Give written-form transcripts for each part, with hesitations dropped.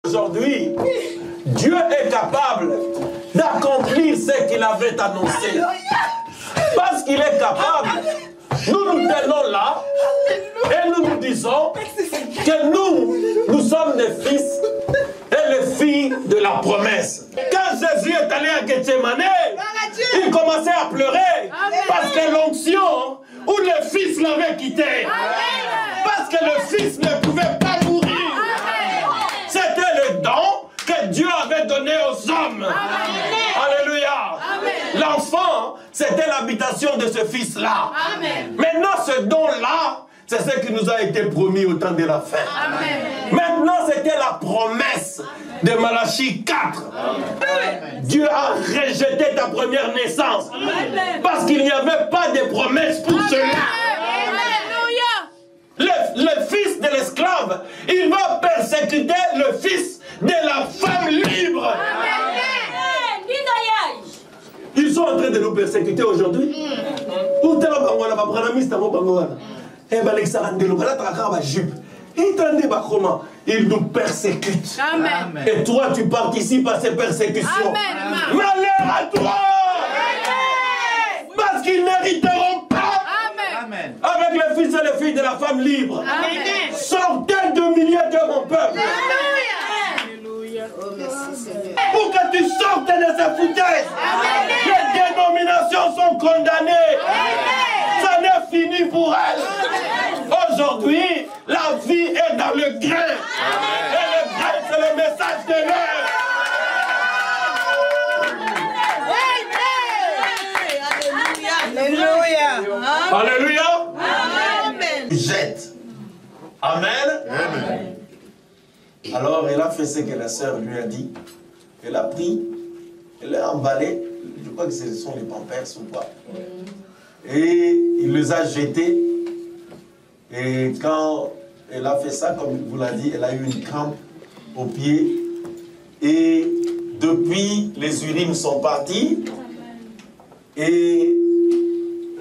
Aujourd'hui, Dieu est capable d'accomplir ce qu'il avait annoncé. Parce qu'il est capable, nous nous tenons là et nous nous disons que nous sommes des fils et les filles de la promesse. Quand Jésus est allé à Gethsemane, il commençait à pleurer parce que l'onction où le fils l'avait quitté, parce que le fils ne pouvait pas mourir. C'était le don que Dieu avait donné aux hommes. Alléluia. L'enfant, c'était l'habitation de ce fils-là. Maintenant, ce don-là, c'est ce qui nous a été promis au temps de la fin. Maintenant, c'était la promesse de Malachie 4. Dieu a rejeté ta première naissance parce qu'il n'y avait pas de promesse pour cela. Le fils de l'esclave, il va persécuter le fils de la femme libre. Ils sont en train de nous persécuter aujourd'hui. Ils nous persécutent. Et toi, tu participes à ces persécutions. Malheur à toi! Parce qu'ils n'hériteront pas avec les fils et les filles de la femme libre. Sortez de milieu de mon peuple. Pour que tu sortes de ces foutaises. Les dénominations sont condamnées. Ça n'est fini pour elles. Aujourd'hui, la vie est dans le grain. Et le grain, c'est le message de l'heure. Alléluia. Alléluia. Amen. Jette. Amen. Amen. Alors, elle a fait ce que la sœur lui a dit. Elle a pris, elle a emballé, je crois que ce sont les pampers ou quoi. Et il les a jetés. Et quand elle a fait ça, comme vous l'a dit, elle a eu une crampe au pied. Et depuis, les urines sont parties. Et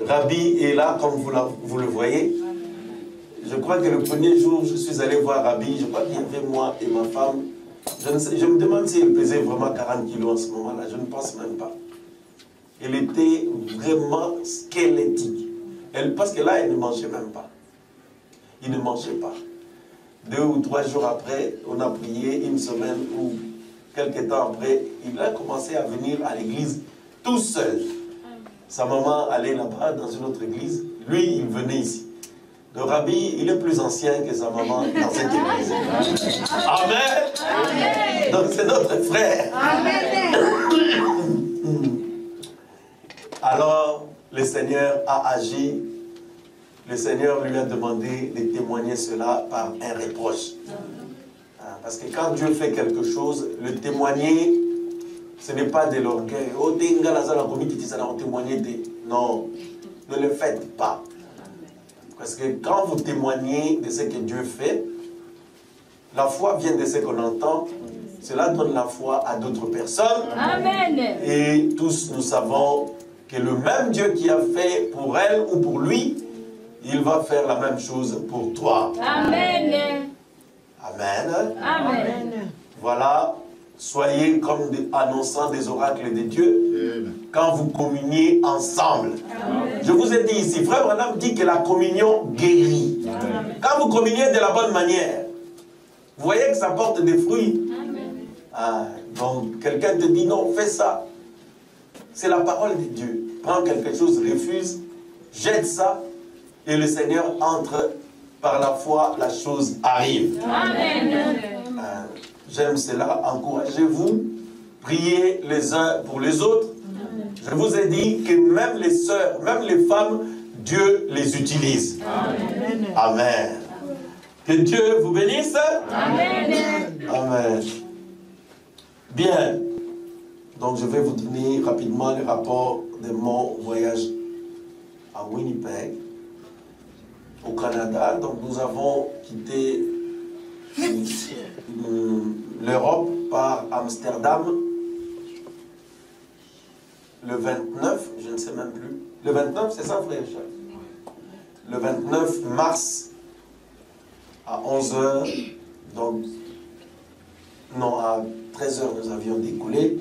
Rabbi est là, comme vous le voyez. Je crois que le premier jour, je suis allé voir Rabbi. Je crois qu'il y avait moi et ma femme. Je me demande si elle pesait vraiment 40 kilos en ce moment-là. Je ne pense même pas. Elle était vraiment squelettique. Parce que là, elle ne mangeait même pas. Il ne mangeait pas. 2 ou 3 jours après, on a prié, une semaine ou quelques temps après, il a commencé à venir à l'église tout seul. Sa maman allait là-bas dans une autre église. Lui, il venait ici. Le Rabbi, il est plus ancien que sa maman dans cette église. Amen. Amen. Donc c'est notre frère. Amen. Alors, le Seigneur a agi. Le Seigneur lui a demandé de témoigner cela par un reproche. Parce que quand Dieu fait quelque chose, le témoigner, ce n'est pas de l'orgueil. Non, ne le faites pas. Parce que quand vous témoignez de ce que Dieu fait, la foi vient de ce qu'on entend. Cela donne la foi à d'autres personnes. Amen. Et tous nous savons que le même Dieu qui a fait pour elle ou pour lui, il va faire la même chose pour toi. Amen. Amen. Amen. Voilà. Soyez comme annonçant des oracles de Dieu quand vous communiez ensemble. Amen. Je vous ai dit ici, Frère Branham dit que la communion guérit. Amen. Quand vous communiez de la bonne manière, vous voyez que ça porte des fruits. Donc quelqu'un te dit non, fais ça. C'est la parole de Dieu. Prends quelque chose, refuse, jette ça, et le Seigneur entre par la foi, la chose arrive. Amen. J'aime cela, encouragez-vous, priez les uns pour les autres. Je vous ai dit que même les sœurs, même les femmes, Dieu les utilise. Amen. Amen. Que Dieu vous bénisse. Amen. Amen. Bien. Donc je vais vous donner rapidement le rapport de mon voyage à Winnipeg, au Canada. Donc nous avons quitté l'Europe par Amsterdam le 29, je ne sais même plus. Le 29, c'est ça, frère Charles? Le 29 mars à 11 h. Donc, non, à 13 h, nous avions décollé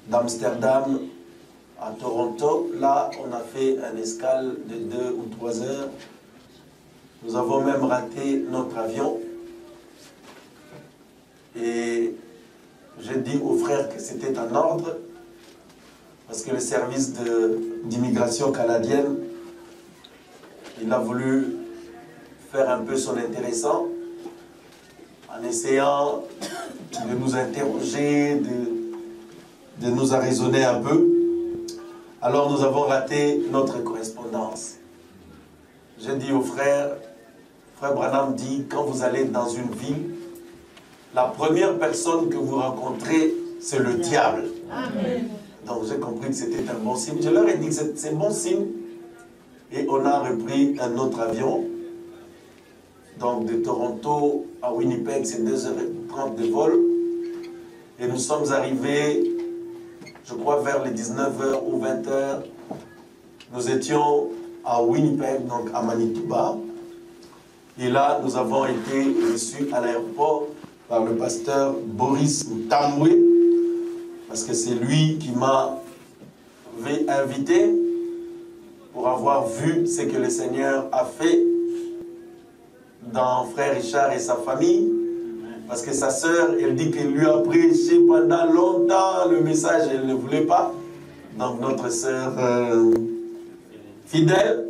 d'Amsterdam à Toronto. Là, on a fait une escale de 2 ou 3 heures. Nous avons même raté notre avion. Et j'ai dit aux frères que c'était en ordre, parce que le service d'immigration canadienne, il a voulu faire un peu son intéressant, en essayant de nous interroger, de nous arraisonner un peu. Alors nous avons raté notre correspondance. J'ai dit aux frères, frère Branham dit, quand vous allez dans une ville, la première personne que vous rencontrez, c'est le diable. Amen. Donc j'ai compris que c'était un bon signe. Je leur ai dit que c'est un bon signe. Et on a repris un autre avion. Donc de Toronto à Winnipeg, c'est 2h30 de vol. Et nous sommes arrivés, je crois, vers les 19h ou 20h. Nous étions à Winnipeg, donc à Manitoba. Et là, nous avons été reçus à l'aéroport par le pasteur Boris Tamboué, parce que c'est lui qui m'avait invité pour avoir vu ce que le Seigneur a fait dans Frère Richard et sa famille. Parce que sa sœur, elle dit qu'elle lui a prêché pendant longtemps le message, elle ne voulait pas. Donc notre sœur fidèle,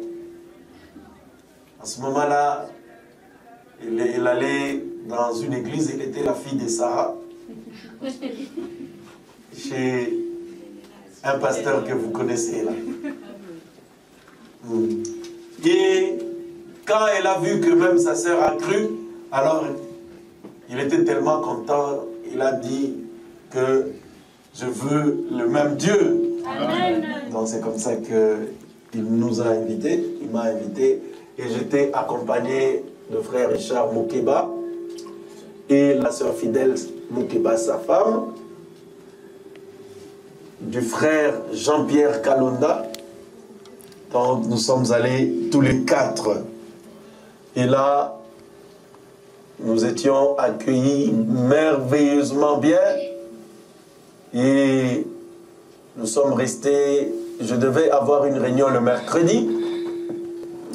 à ce moment-là, elle allait dans une église, elle était la fille de Sarah, chez un pasteur que vous connaissez là. Et quand elle a vu que même sa sœur a cru, alors il était tellement content, il a dit que je veux le même Dieu. Amen. Donc c'est comme ça qu'il nous a invités, il m'a invité, et j'étais accompagné de frère Richard Moukeba et la sœur fidèle Moukeba, sa femme, du frère Jean-Pierre Kalonda. Donc nous sommes allés tous les 4. Et là, nous étions accueillis merveilleusement bien. Et nous sommes restés, je devais avoir une réunion le mercredi.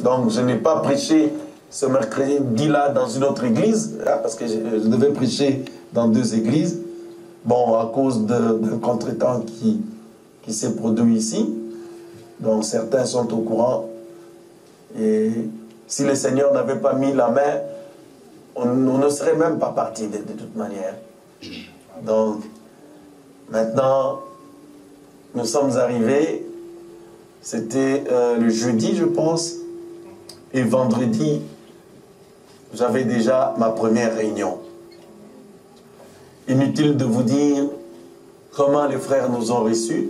Donc je n'ai pas prêché ce mercredi-là dans une autre église, parce que je devais prêcher dans 2 églises. Bon, à cause d'un contretemps qui s'est produit ici. Donc certains sont au courant. Et si le Seigneur n'avait pas mis la main, on ne serait même pas parti de toute manière. Donc maintenant, nous sommes arrivés, c'était le jeudi je pense, et vendredi, j'avais déjà ma première réunion. Inutile de vous dire comment les frères nous ont reçus.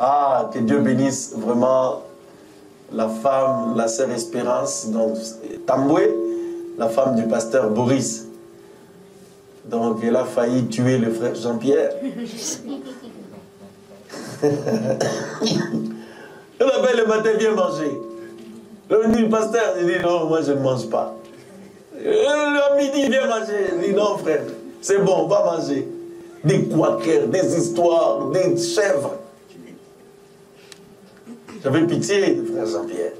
Ah, que Dieu bénisse vraiment la femme, la sœur Espérance, donc Tamboué, la femme du pasteur Boris. Donc elle a failli tuer le frère Jean-Pierre. Elle appelle le matin, viens manger. Le dit, le pasteur, il dit non, moi je ne mange pas. Le midi, viens manger. Il dit non, frère, c'est bon, va manger. Des quakers, des histoires, des chèvres. J'avais pitié de frère Jean-Pierre.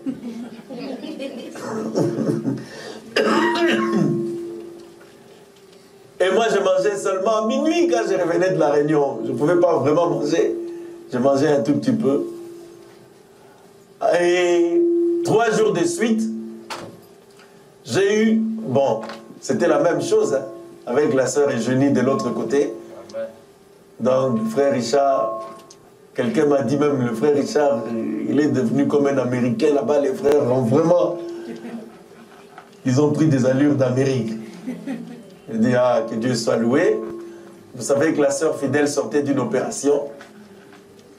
Et moi, je mangeais seulement à minuit quand je revenais de la réunion. Je ne pouvais pas vraiment manger. Je mangeais un tout petit peu. Et 3 jours de suite, j'ai eu... Bon, c'était la même chose hein, avec la sœur Eugénie de l'autre côté. Donc, le frère Richard... Quelqu'un m'a dit même, le frère Richard, il est devenu comme un Américain là-bas. Les frères ont vraiment... Ils ont pris des allures d'Amérique. Je dis, ah, que Dieu soit loué. Vous savez que la sœur fidèle sortait d'une opération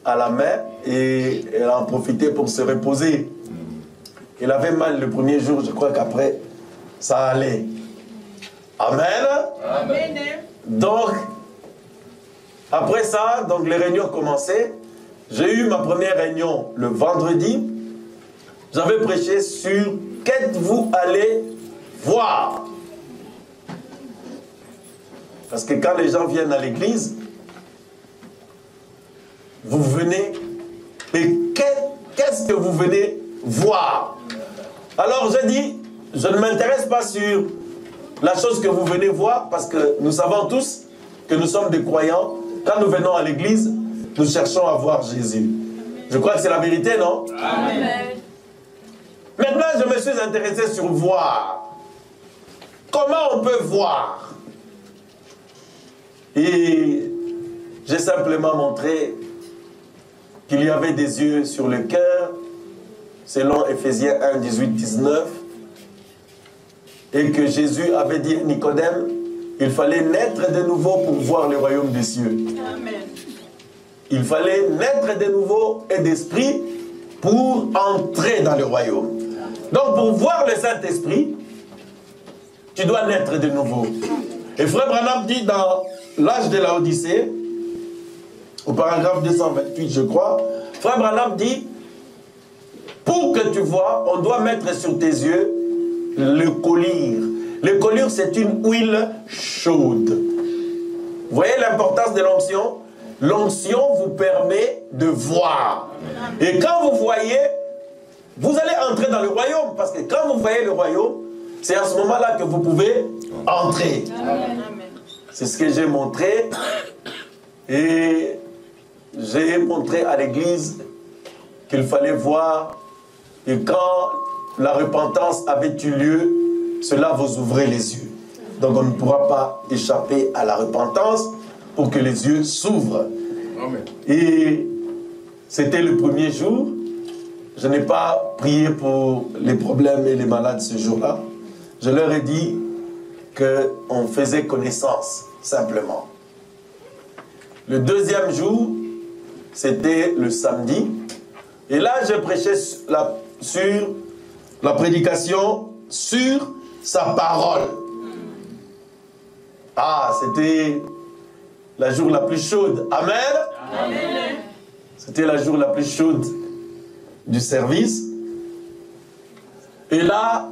à la main et elle a en profité pour se reposer. Elle avait mal le premier jour, je crois qu'après, ça allait. Amen. Amen. Donc, après ça, donc les réunions commençaient. J'ai eu ma première réunion le vendredi. J'avais prêché sur « Qu'êtes-vous allé voir ?» Parce que quand les gens viennent à l'église, vous venez, mais qu'est-ce que vous venez voir? Alors je dis, je ne m'intéresse pas sur la chose que vous venez voir, parce que nous savons tous que nous sommes des croyants. Quand nous venons à l'église, nous cherchons à voir Jésus. Je crois que c'est la vérité, non? Amen. Maintenant, je me suis intéressé sur voir. Comment on peut voir? Et j'ai simplement montré qu'il y avait des yeux sur le cœur, selon Ephésiens 1, 18, 19, et que Jésus avait dit à Nicodème, il fallait naître de nouveau pour voir le royaume des cieux. Amen. Il fallait naître de nouveau et d'esprit pour entrer dans le royaume. Donc pour voir le Saint-Esprit, tu dois naître de nouveau. Et Frère Branham dit dans l'âge de la Odyssée, au paragraphe 228 je crois, Frère Branham dit, pour que tu vois, on doit mettre sur tes yeux le collyre. Le collyre, c'est une huile chaude. Vous voyez l'importance de l'onction? L'onction vous permet de voir. Et quand vous voyez, vous allez entrer dans le royaume. Parce que quand vous voyez le royaume, c'est à ce moment-là que vous pouvez entrer. C'est ce que j'ai montré. Et j'ai montré à l'église qu'il fallait voir que quand la repentance avait eu lieu, cela vous ouvrait les yeux. Donc on ne pourra pas échapper à la repentance pour que les yeux s'ouvrent. Et c'était le premier jour. Je n'ai pas prié pour les problèmes et les malades ce jour-là. Je leur ai dit qu'on faisait connaissance, simplement. Le deuxième jour, c'était le samedi. Et là, je prêchais sur la prédication, sur sa parole. Ah, c'était la jour la plus chaude. Amen. Amen. C'était la jour la plus chaude du service. Et là,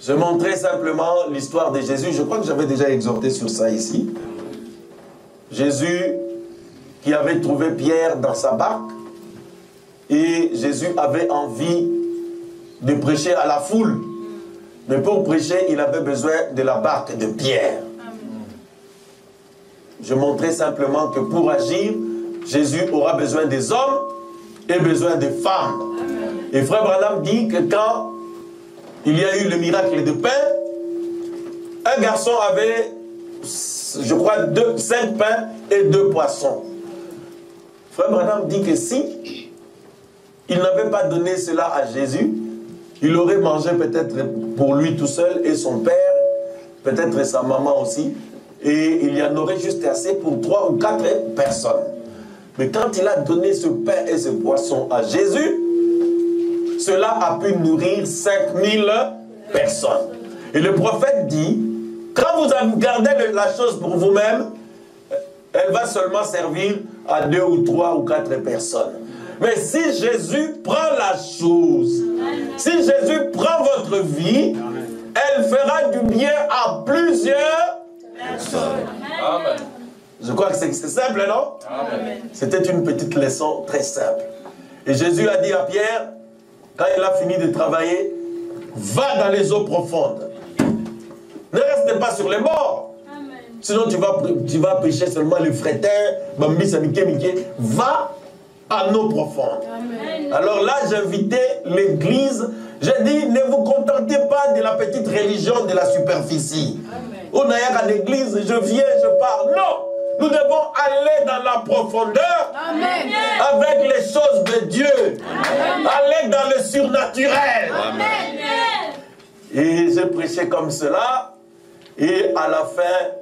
je montrais simplement l'histoire de Jésus. Je crois que j'avais déjà exhorté sur ça ici. Jésus qui avait trouvé Pierre dans sa barque. Et Jésus avait envie de prêcher à la foule. Mais pour prêcher, il avait besoin de la barque de Pierre. Je montrais simplement que pour agir, Jésus aura besoin des hommes et besoin des femmes. Et Frère Branham dit que quand il y a eu le miracle de pain, un garçon avait, je crois, 5 pains et 2 poissons. Frère Branham dit que si il n'avait pas donné cela à Jésus, il aurait mangé peut-être pour lui tout seul et son père, peut-être sa maman aussi, et il y en aurait juste assez pour 3 ou 4 personnes. Mais quand il a donné ce pain et ce poisson à Jésus, cela a pu nourrir 5000 personnes. Et le prophète dit, quand vous gardez la chose pour vous-même, elle va seulement servir à 2 ou 3 ou 4 personnes. Mais si Jésus prend la chose, si Jésus prend votre vie, elle fera du bien à plusieurs personnes. Amen. Je crois que c'est simple, non? C'était une petite leçon très simple. Et Jésus a dit à Pierre, quand il a fini de travailler, va dans les eaux profondes. Ne reste pas sur les bords. Amen. Sinon tu vas pêcher seulement les frétins, va à eau profonde. Amen. Alors là, j'invitais l'église. J'ai dit, ne vous contentez pas de la petite religion de la superficie. On a à l'église, je viens, je parle. Non! Nous devons aller dans la profondeur. Amen. Avec les choses de Dieu. Amen. Aller dans le surnaturel. Amen. Et j'ai prêché comme cela. Et à la fin,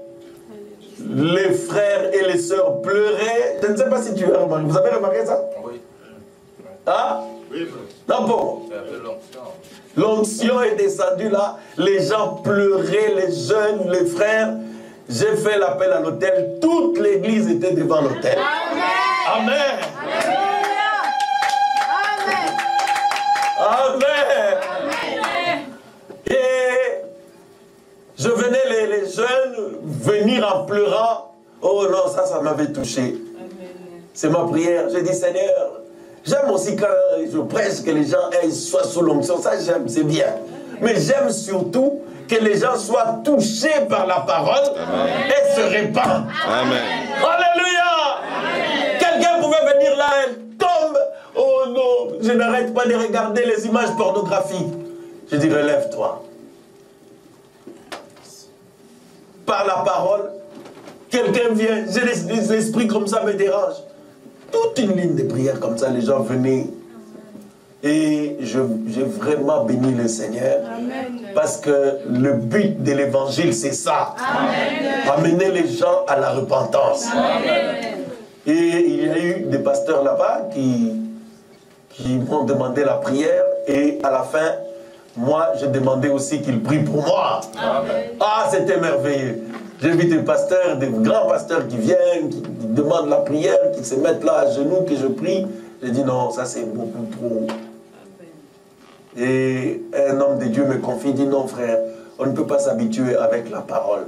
les frères et les sœurs pleuraient. Je ne sais pas si tu as remarqué. Vous avez remarqué ça? Oui. Hein? Oui. Non, bon. L'onction est descendue là. Les gens pleuraient, les jeunes, les frères. J'ai fait l'appel à l'autel. Toute l'église était devant l'autel. Amen. Amen. Amen. Amen. Et je venais, les jeunes venir en pleurant. Oh non, ça m'avait touché. C'est ma prière. J'ai dit, Seigneur, j'aime aussi quand je prêche que les gens soient sous l'onction. Ça, j'aime, c'est bien. Mais j'aime surtout que les gens soient touchés par la parole et se répandent. Amen. Alléluia. Quelqu'un pouvait venir là, elle tombe. Oh non, je n'arrête pas de regarder les images pornographiques. Je dis, relève-toi. Par la parole, quelqu'un vient, l'esprit comme ça me dérange. Toute une ligne de prière comme ça, les gens venaient. Et j'ai vraiment béni le Seigneur. Amen. Parce que le but de l'évangile, c'est ça. Amen. Amener les gens à la repentance. Amen. Et il y a eu des pasteurs là-bas qui m'ont demandé la prière. Et à la fin, moi, j'ai demandé aussi qu'ils prient pour moi. Amen. Ah, c'était merveilleux. J'ai vu des pasteurs, des grands pasteurs qui viennent, qui demandent la prière, qui se mettent là à genoux, que je prie. J'ai dit non, ça c'est beaucoup trop. Et un homme de Dieu me confie, dit non frère, on ne peut pas s'habituer avec la parole.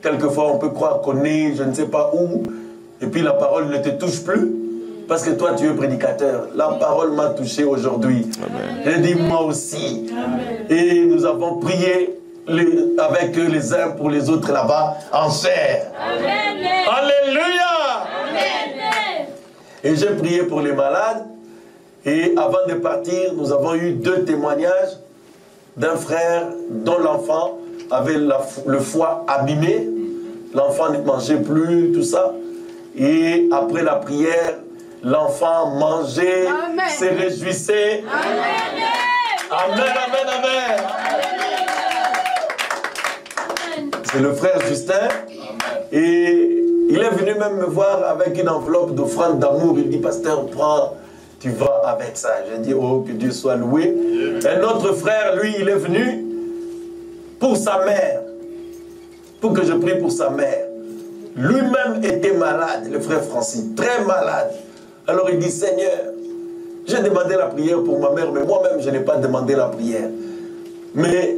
Quelquefois on peut croire qu'on est je ne sais pas où, et puis la parole ne te touche plus, parce que toi tu es prédicateur. La parole m'a touché aujourd'hui. J'ai dit moi aussi. Amen. Et nous avons prié avec les uns pour les autres là-bas en chair. Amen. Alléluia. Amen. Et j'ai prié pour les malades. Et avant de partir, nous avons eu 2 témoignages d'un frère dont l'enfant avait le foie abîmé. L'enfant ne mangeait plus, tout ça. Et après la prière, l'enfant mangeait, se réjouissait. Amen. Amen, amen, amen. C'est le frère Justin. Et il est venu même me voir avec une enveloppe d'offrande d'amour. Il dit, pasteur, prends, tu vas avec ça. J'ai dit, oh, que Dieu soit loué. Un autre frère, lui, il est venu pour sa mère. Pour que je prie pour sa mère. Lui-même était malade, le frère Francis, très malade. Alors il dit, Seigneur, j'ai demandé la prière pour ma mère, mais moi-même, je n'ai pas demandé la prière. Mais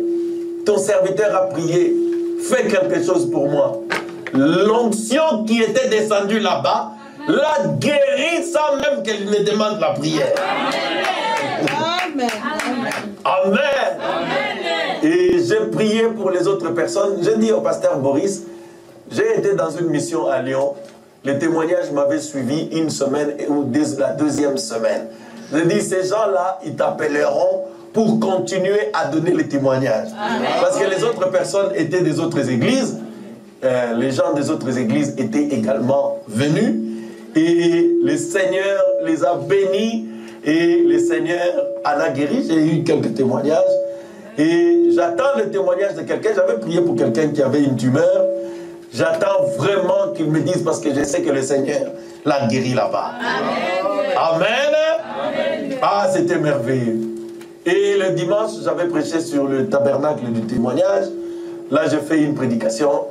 ton serviteur a prié, fais quelque chose pour moi. L'onction qui était descendue là-bas l'a guéri sans même qu'elle ne demande la prière. Amen. Amen. Amen. Et j'ai prié pour les autres personnes. J'ai dit au pasteur Boris, j'ai été dans une mission à Lyon. Le témoignage m'avait suivi une semaine ou la 2e semaine. J'ai dit, ces gens-là, ils t'appelleront pour continuer à donner les témoignages. Amen. Parce que les autres personnes étaient des autres églises. Les gens des autres églises étaient également venus. Et le Seigneur les a bénis. Et le Seigneur en a guéri. J'ai eu quelques témoignages. Et j'attends le témoignage de quelqu'un. J'avais prié pour quelqu'un qui avait une tumeur. J'attends vraiment qu'il me dise parce que je sais que le Seigneur l'a guéri là-bas. Amen. Amen. Amen. Ah, c'était merveilleux. Et le dimanche, j'avais prêché sur le tabernacle du témoignage. Là, j'ai fait une prédication.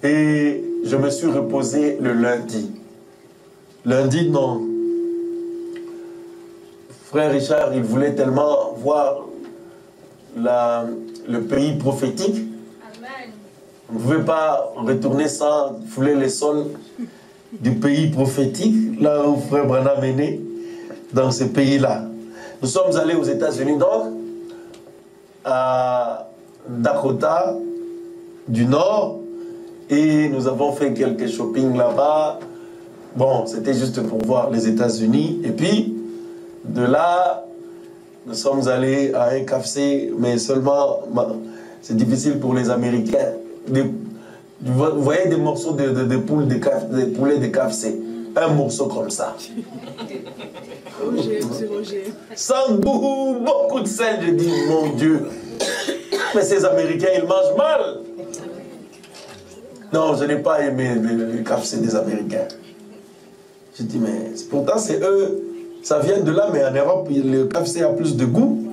Et je me suis reposé le lundi. Lundi, non. Frère Richard, il voulait tellement voir le pays prophétique. Amen. On ne pouvait pas retourner sans fouler les sols du pays prophétique, là où Frère Branham est né, dans ce pays-là. Nous sommes allés aux États-Unis, donc, à Dakota du Nord, et nous avons fait quelques shopping là-bas. Bon, c'était juste pour voir les États-Unis. Et puis, de là, nous sommes allés à un KFC, mais seulement, c'est difficile pour les Américains. Vous voyez des morceaux de poules, de poulets de KFC. Un morceau comme ça. Roger. Sans goût, beaucoup de sel. Je dis, mon Dieu. Mais ces Américains, ils mangent mal. Non, je n'ai pas aimé le KFC des Américains. Je dis, mais pourtant c'est eux, ça vient de là, mais en Europe, le KFC a plus de goût.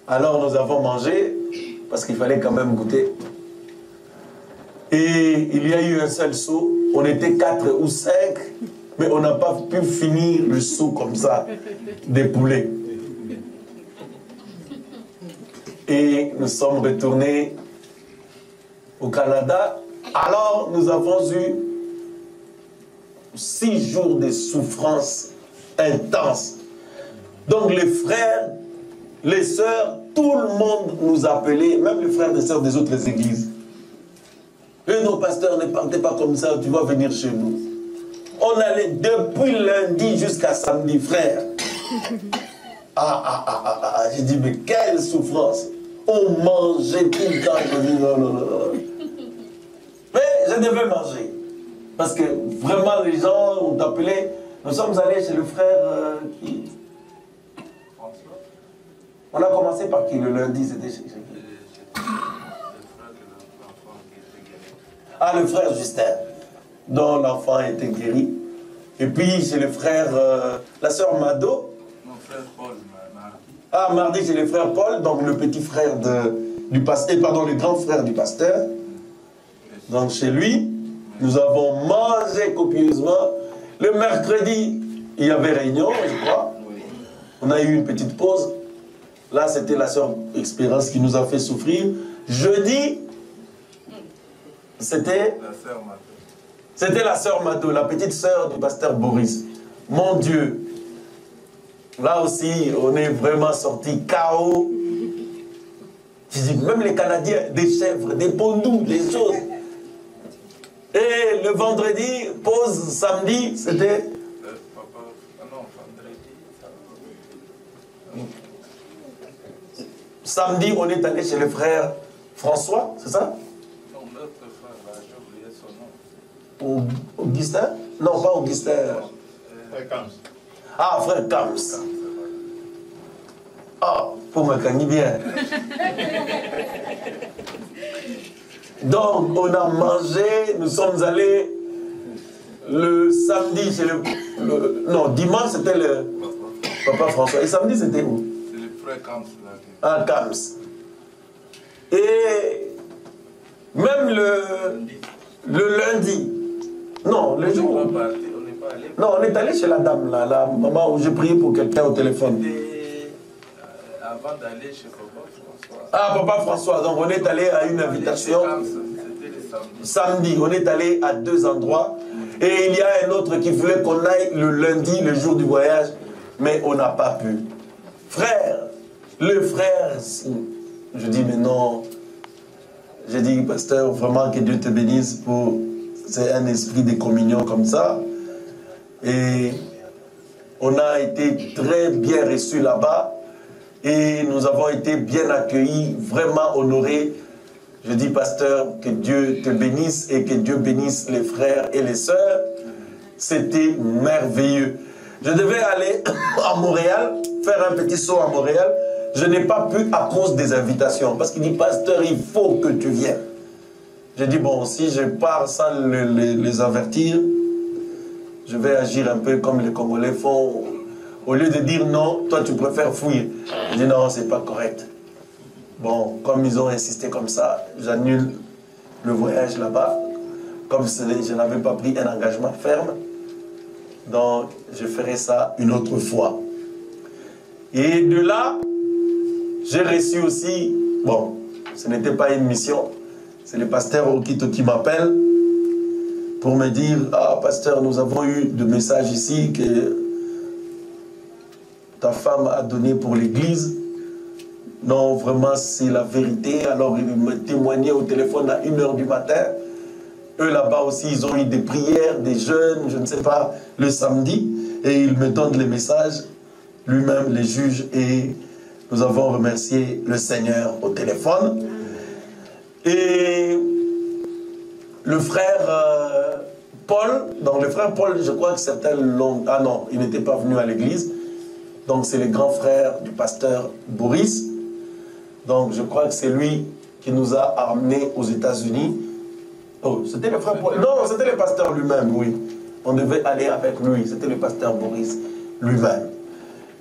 Alors nous avons mangé, parce qu'il fallait quand même goûter. Et il y a eu un seul seau, on était 4 ou 5, mais on n'a pas pu finir le seau comme ça, des poulets. Et nous sommes retournés au Canada, Alors, nous avons eu 6 jours de souffrance intense. Donc, les frères, les sœurs, tout le monde nous appelait, même les frères et sœurs des autres églises. Et nos pasteurs, ne partez pas comme ça, tu vas venir chez nous. On allait depuis lundi jusqu'à samedi, frère. J'ai dit, mais quelle souffrance. On mangeait tout le temps. Je dis, non. Mais je devais manger. Parce que vraiment, les gens ont appelé. Nous sommes allés chez le frère qui... François. On a commencé par qui le lundi, c'était chez qui? Le frère Justin, dont l'enfant était guéri. Et puis chez le frère, la sœur Mado. Mon frère Paul, mardi chez le frère Paul, donc le petit frère du pasteur, pardon, le grand frère du pasteur. Donc chez lui, nous avons mangé copieusement. Le mercredi, il y avait réunion, je crois. On a eu une petite pause. Là, c'était la sœur Expérience qui nous a fait souffrir. Jeudi, c'était la sœur Mado, la petite sœur du pasteur Boris. Mon Dieu. Là aussi, on est vraiment sorti KO. Je dis, même les Canadiens, des chèvres, des pondous, des choses. Et le vendredi, pause, samedi, c'était... Samedi, on est allé chez le frère François, c'est ça? Non, notre frère, j'ai oublié son nom. Augustin? Non, pas Augustin. Frère Kams. Frère Kams. Pour me gagner bien. Donc, on a mangé, nous sommes allés le samedi chez non, dimanche c'était le Papa François. Et samedi c'était où? C'est le frère Kams. Kams. Et même le lundi. Non, le jour. On n'est pas allé. Non, on est allé chez la dame là, la maman où j'ai prié pour quelqu'un au téléphone. Avant d'aller chez Papa François. Papa François. Donc on est allé à une invitation. C'était le samedi. On est allé à 2 endroits. Et il y a un autre qui voulait qu'on aille le lundi, le jour du voyage. Mais on n'a pas pu. Frère, le frère, je dis mais non. J'ai dit, pasteur, vraiment que Dieu te bénisse pour... C'est un esprit de communion comme ça. Et on a été très bien reçus là-bas. Et nous avons été bien accueillis, vraiment honorés. Je dis, pasteur, que Dieu te bénisse et que Dieu bénisse les frères et les sœurs. C'était merveilleux. Je devais aller à Montréal, faire un petit saut à Montréal. Je n'ai pas pu à cause des invitations. Parce qu'il dit, pasteur, il faut que tu viennes. J'ai dit, bon, si je pars sans les avertir, je vais agir un peu comme les Congolais font. Au lieu de dire non, toi tu préfères fuir. Je dis non, c'est pas correct. Bon, comme ils ont insisté comme ça, j'annule le voyage là-bas. Comme je n'avais pas pris un engagement ferme, donc je ferai ça une autre fois. Et de là, j'ai reçu aussi, bon, ce n'était pas une mission, c'est le pasteur Okito qui m'appelle pour me dire, pasteur, nous avons eu des messages ici que ta femme a donné pour l'église. Non, vraiment, c'est la vérité. Alors, il me témoignait au téléphone à 1h du matin. Eux, là-bas aussi, ils ont eu des prières, des jeûnes, je ne sais pas, le samedi. Et il me donne les messages, lui-même les juge. Et nous avons remercié le Seigneur au téléphone. Et le frère Paul, donc le frère Paul, je crois que certains l'ont... Ah non, il n'était pas venu à l'église. Donc c'est le grand frère du pasteur Boris. Donc je crois que c'est lui qui nous a amenés aux États-Unis. Oh, c'était le frère Paul. Non, c'était le pasteur lui-même, oui. On devait aller avec lui. C'était le pasteur Boris lui-même.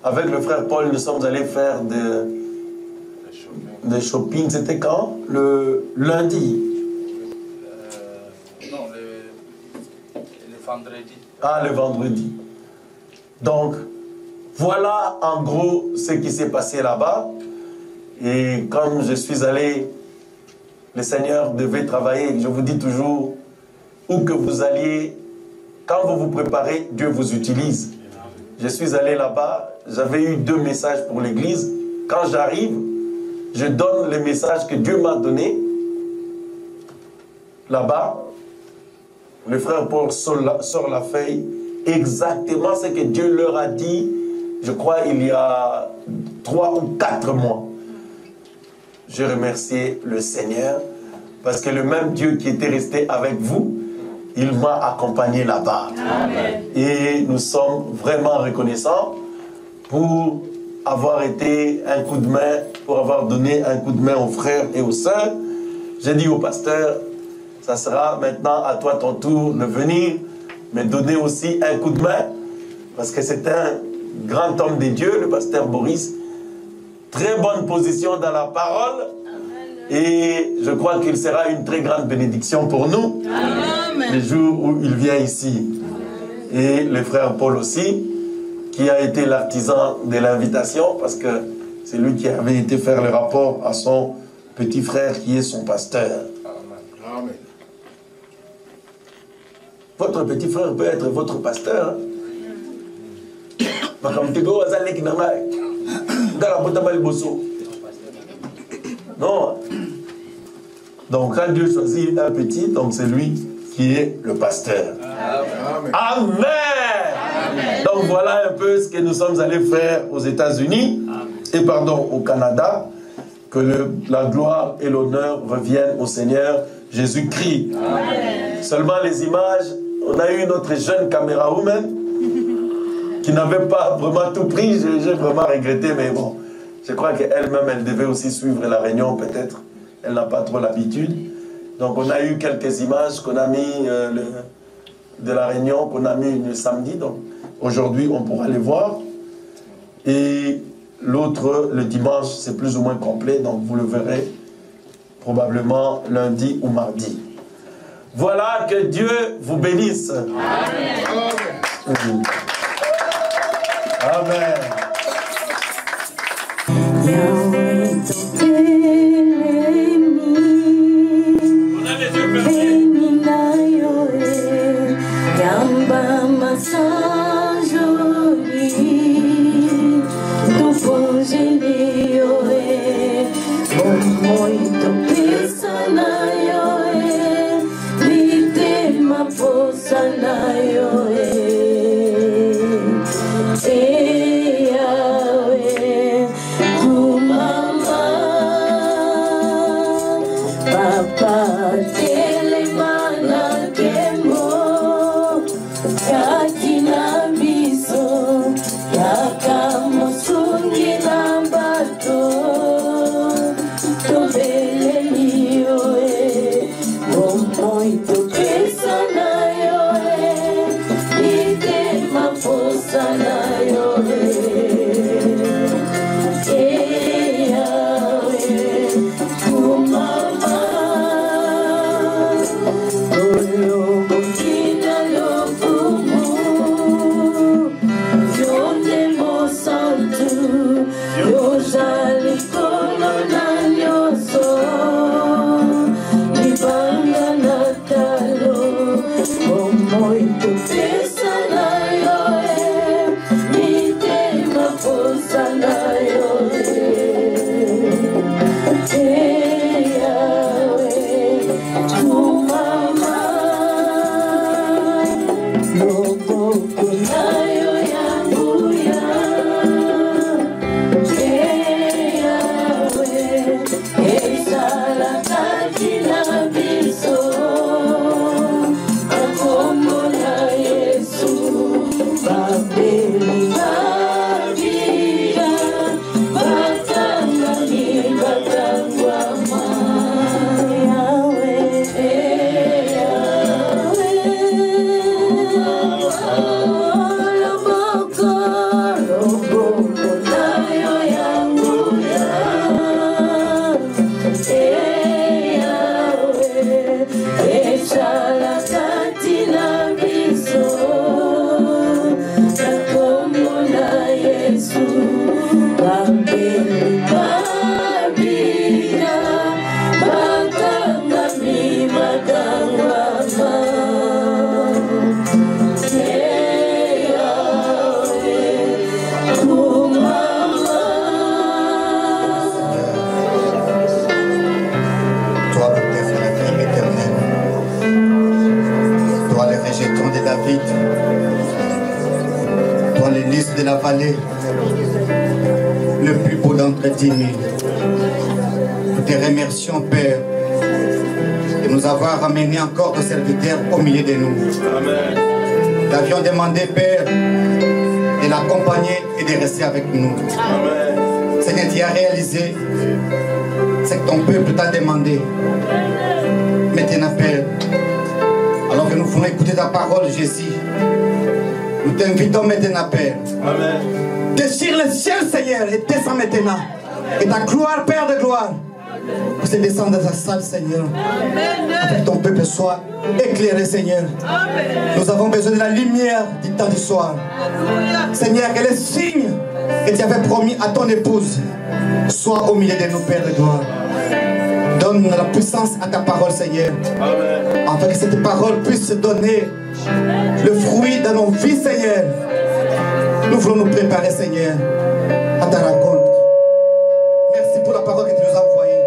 Avec le frère Paul, nous sommes allés faire des shopping. C'était quand? Le lundi. Non, le vendredi. Le vendredi. Donc, voilà en gros ce qui s'est passé là-bas. Et comme je suis allé le Seigneur devait travailler. Je vous dis toujours, où que vous alliez, quand vous vous préparez, Dieu vous utilise. Je suis allé là-bas, j'avais eu 2 messages pour l'église. Quand j'arrive, je donne les messages que Dieu m'a donnés. Là-bas, le frère Paul sort la feuille, exactement ce que Dieu leur a dit, je crois il y a 3 ou 4 mois. Je remercie le Seigneur, parce que le même Dieu qui était resté avec vous, il m'a accompagné là-bas. Et nous sommes vraiment reconnaissants pour avoir été un coup de main, pour avoir donné un coup de main aux frères et aux sœurs. J'ai dit au pasteur, ça sera maintenant à toi ton tour de venir me donner aussi un coup de main, parce que c'est un grand homme de Dieu, le pasteur Boris, très bonne position dans la parole, et je crois qu'il sera une très grande bénédiction pour nous. Amen. Les jours où il vient ici. Et le frère Paul aussi, qui a été l'artisan de l'invitation, parce que c'est lui qui avait été faire le rapport à son petit frère qui est son pasteur. Amen. Votre petit frère peut être votre pasteur. Non. Donc quand Dieu choisit un petit, donc c'est lui qui est le pasteur. Amen. Amen. Amen. Donc voilà un peu ce que nous sommes allés faire aux États-Unis et au Canada. Que la gloire et l'honneur reviennent au Seigneur Jésus-Christ. Seulement les images, on a eu notre jeune camérawoman qui n'avait pas vraiment tout pris. J'ai vraiment regretté, mais bon, je crois qu'elle-même, elle devait aussi suivre la réunion peut-être. Elle n'a pas trop l'habitude. Donc on a eu quelques images qu'on a mis de la réunion, qu'on a mis le samedi. Donc aujourd'hui, on pourra les voir. Et l'autre, le dimanche, c'est plus ou moins complet. Donc vous le verrez probablement lundi ou mardi. Voilà, que Dieu vous bénisse. Amen. Amen. Yahweh, David, dans les listes de la vallée, le plus beau d'entre 10 000. Nous te remercions, Père, de nous avoir ramené encore de serviteurs au milieu de nous. Amen. Nous avions demandé, Père, de l'accompagner et de rester avec nous. Amen. Seigneur, tu as réalisé ce que ton peuple t'a demandé. Maintenant, Père, alors que nous voulons écouter ta parole, Jésus, nous t'invitons maintenant, Père. Amen. Déchire le ciel, Seigneur, et descends maintenant. Et ta gloire, Père de gloire, pour se descendre dans ta salle, Seigneur. Afin que ton peuple soit éclairé, Seigneur. Nous avons besoin de la lumière du temps du soir. Seigneur, que les signes que tu avais promis à ton épouse soient au milieu de nous, Père de gloire. Donne la puissance à ta parole, Seigneur. Amen. Afin que cette parole puisse donner le fruit dans nos vies, Seigneur. Nous voulons nous préparer, Seigneur, à ta rencontre. Merci pour la parole que tu nous as envoyée.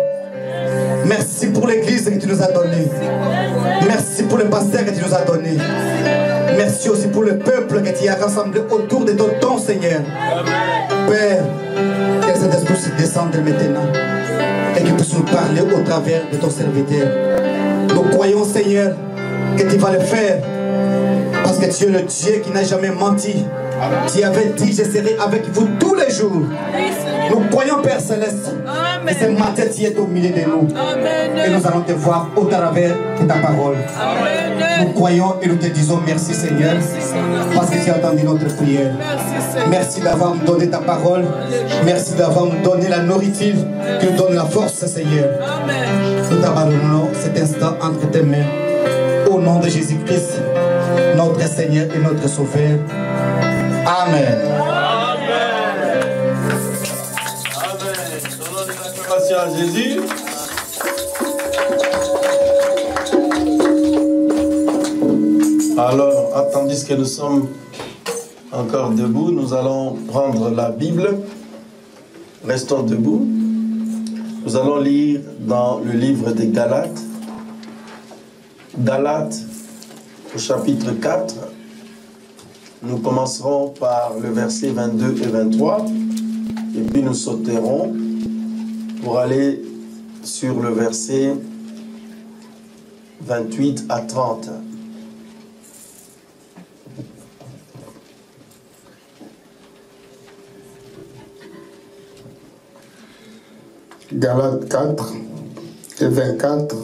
Merci pour l'église que tu nous as donnée. Merci pour le pasteur que tu nous as donné. Merci aussi pour le peuple que tu as rassemblé autour de ton don, Seigneur. Père, que cet esprit se descende maintenant et qu'il puisse nous parler au travers de ton serviteur. Nous croyons, Seigneur, que tu vas le faire parce que tu es le Dieu qui n'a jamais menti. Tu avais dit, je serai avec vous tous les jours. Nous croyons, Père Céleste, que ce matin tu es au milieu de nous. Et nous allons te voir au travers de ta parole. Nous croyons et nous te disons merci, Seigneur, parce que tu as entendu notre prière. Merci d'avoir nous donné ta parole. Merci d'avoir nous donné la nourriture qui nous donne la force, Seigneur. Nous t'abandonnons cet instant entre tes mains. Au nom de Jésus-Christ, notre Seigneur et notre Sauveur. Amen. Amen. Donnons des acclamations à Jésus. Alors, tandis que nous sommes encore debout, nous allons prendre la Bible. Restons debout. Nous allons lire dans le livre des Galates. Galates, au chapitre 4. Nous commencerons par le verset 22 et 23. Et puis nous sauterons pour aller sur le verset 28 à 30. Galates 4 et 24.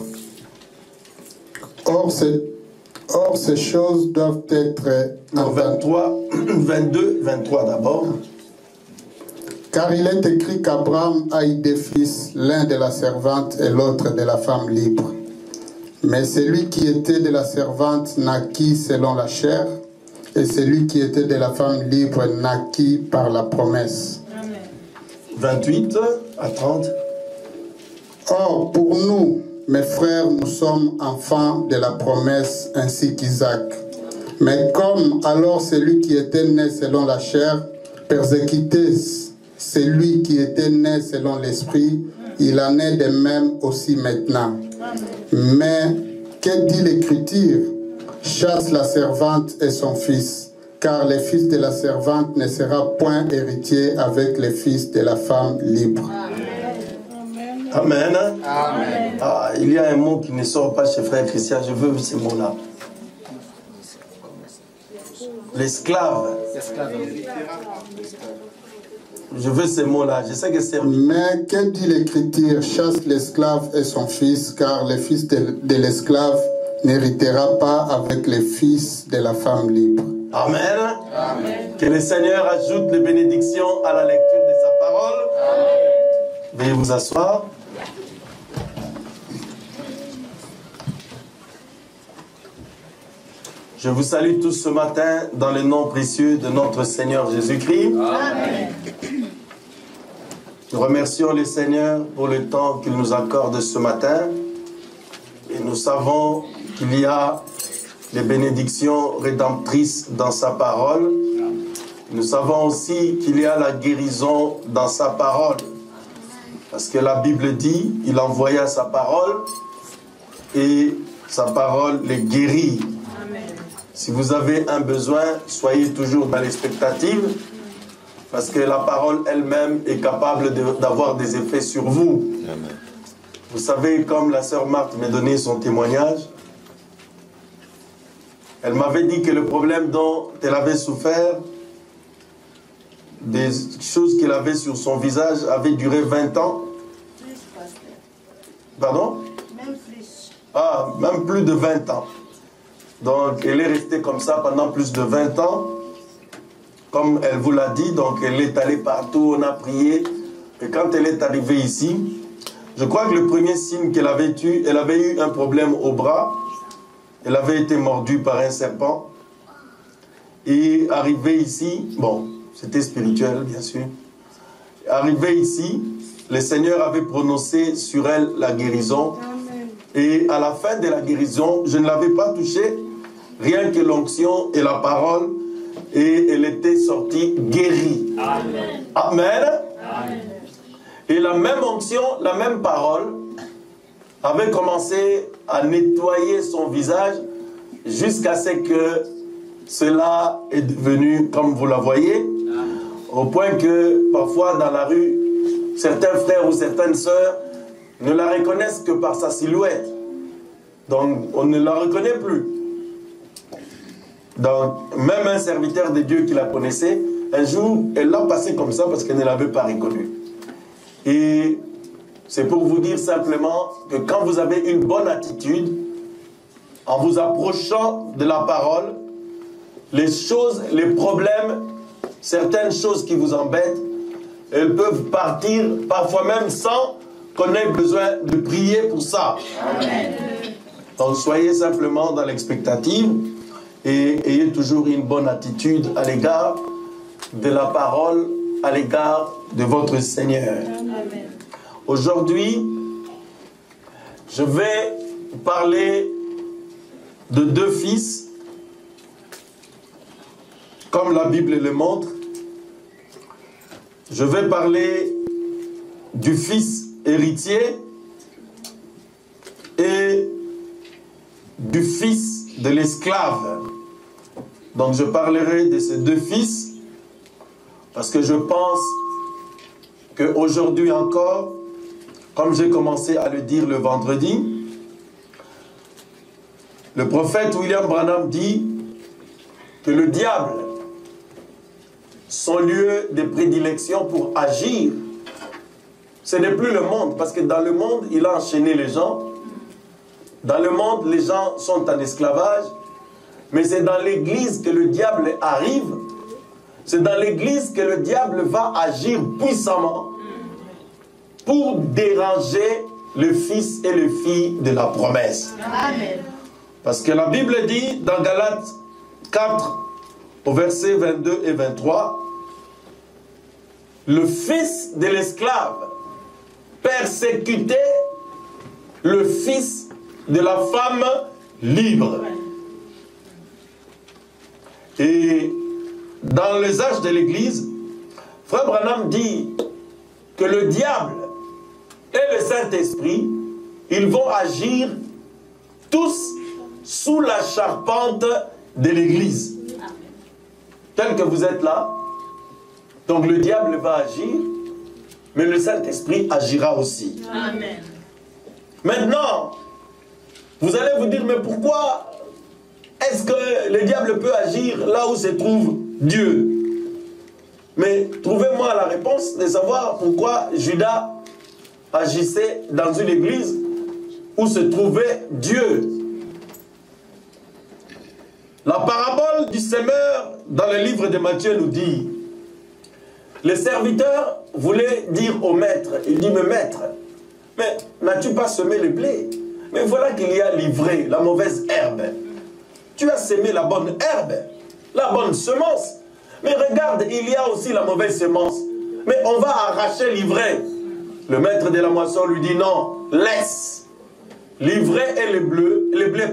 Or, ces choses doivent être... Non, 22, 23 d'abord. Car il est écrit qu'Abraham a eu deux fils, l'un de la servante et l'autre de la femme libre. Mais celui qui était de la servante naquit selon la chair, et celui qui était de la femme libre naquit par la promesse. 28 à 30. Or, pour nous, mes frères, nous sommes enfants de la promesse ainsi qu'Isaac. Mais comme alors celui qui était né selon la chair persécutait celui qui était né selon l'esprit, il en est de même aussi maintenant. Mais que dit l'Écriture? Chasse la servante et son fils, car le fils de la servante ne sera point héritier avec le fils de la femme libre. Amen. Amen. Ah, il y a un mot qui ne sort pas chez Frère Christian, je veux ce mot-là. L'esclave. Je veux ce mot-là, je sais que c'est... Mais que dit l'Écriture? Chasse l'esclave et son fils, car le fils de l'esclave n'héritera pas avec le fils de la femme libre. Amen. Amen. Que le Seigneur ajoute les bénédictions à la lecture de sa parole. Amen. Veuillez vous asseoir. Je vous salue tous ce matin dans le nom précieux de notre Seigneur Jésus-Christ. Amen. Nous remercions le Seigneur pour le temps qu'il nous accorde ce matin. Et nous savons qu'il y a des bénédictions rédemptrices dans sa parole. Nous savons aussi qu'il y a la guérison dans sa parole. Parce que la Bible dit, il envoya sa parole et sa parole les guérit. Si vous avez un besoin, soyez toujours dans l'expectative, parce que la parole elle-même est capable d'avoir des effets sur vous. Amen. Vous savez, comme la sœur Marthe m'a donné son témoignage, elle m'avait dit que le problème dont elle avait souffert, des choses qu'elle avait sur son visage, avait duré 20 ans. Pardon? Même plus. Ah, même plus de 20 ans. Donc, elle est restée comme ça pendant plus de 20 ans. Comme elle vous l'a dit, donc elle est allée partout, on a prié. Et quand elle est arrivée ici, je crois que le premier signe qu'elle avait eu, elle avait eu un problème au bras. Elle avait été mordue par un serpent. Et arrivée ici, bon, c'était spirituel bien sûr. Arrivée ici, le Seigneur avait prononcé sur elle la guérison. Amen. Et à la fin de la guérison, je ne l'avais pas touchée, rien que l'onction et la parole, et elle était sortie guérie. Amen. Amen. Amen. Et la même onction, la même parole, avait commencé à nettoyer son visage jusqu'à ce que cela est devenu, comme vous la voyez, au point que parfois dans la rue, certains frères ou certaines sœurs ne la reconnaissent que par sa silhouette. Donc on ne la reconnaît plus. Donc même un serviteur de Dieu qui la connaissait, un jour, elle l'a passé comme ça parce qu'elle ne l'avait pas reconnue. Et c'est pour vous dire simplement que quand vous avez une bonne attitude, en vous approchant de la parole, les choses, les problèmes, certaines choses qui vous embêtent, elles peuvent partir parfois même sans qu'on ait besoin de prier pour ça. Amen. Donc soyez simplement dans l'expectative et ayez toujours une bonne attitude à l'égard de la parole, à l'égard de votre Seigneur. Amen. Aujourd'hui, je vais parler de deux fils, comme la Bible le montre. Je vais parler du fils héritier et du fils de l'esclave. Donc je parlerai de ces deux fils parce que je pense qu'aujourd'hui encore, comme j'ai commencé à le dire le vendredi, le prophète William Branham dit que le diable, son lieu de prédilection pour agir, ce n'est plus le monde, parce que dans le monde, il a enchaîné les gens. Dans le monde, les gens sont en esclavage, mais c'est dans l'église que le diable arrive. C'est dans l'église que le diable va agir puissamment pour déranger le fils et les filles de la promesse. Amen. Parce que la Bible dit dans Galates 4, au verset 22 et 23, le fils de l'esclave persécutait le fils de la femme libre. Et dans les âges de l'Église, Frère Branham dit que le diable et le Saint-Esprit, ils vont agir tous sous la charpente de l'Église. Tel que vous êtes là, donc le diable va agir, mais le Saint-Esprit agira aussi. Amen. Maintenant, vous allez vous dire, mais pourquoi est-ce que le diable peut agir là où se trouve Dieu? Mais trouvez-moi la réponse de savoir pourquoi Judas agissait dans une église où se trouvait Dieu. La parabole du semeur dans le livre de Matthieu nous dit, le serviteur voulait dire au maître, il dit, mais maître, mais n'as-tu pas semé le blé? Mais voilà qu'il y a livré la mauvaise herbe. Tu as semé la bonne herbe, la bonne semence. Mais regarde, il y a aussi la mauvaise semence. Mais on va arracher l'ivraie. Le maître de la moisson lui dit non, laisse. L'ivraie et le blé,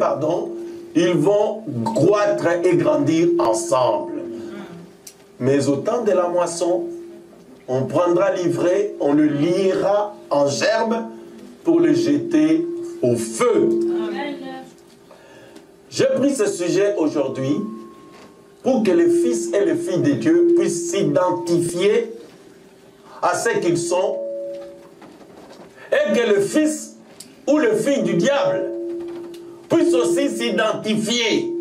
ils vont croître et grandir ensemble. Mais au temps de la moisson, on prendra l'ivraie, on le liera en gerbe pour le jeter au feu. J'ai pris ce sujet aujourd'hui pour que les fils et les filles de Dieu puissent s'identifier à ce qu'ils sont et que le fils ou le fille du diable puisse aussi s'identifier.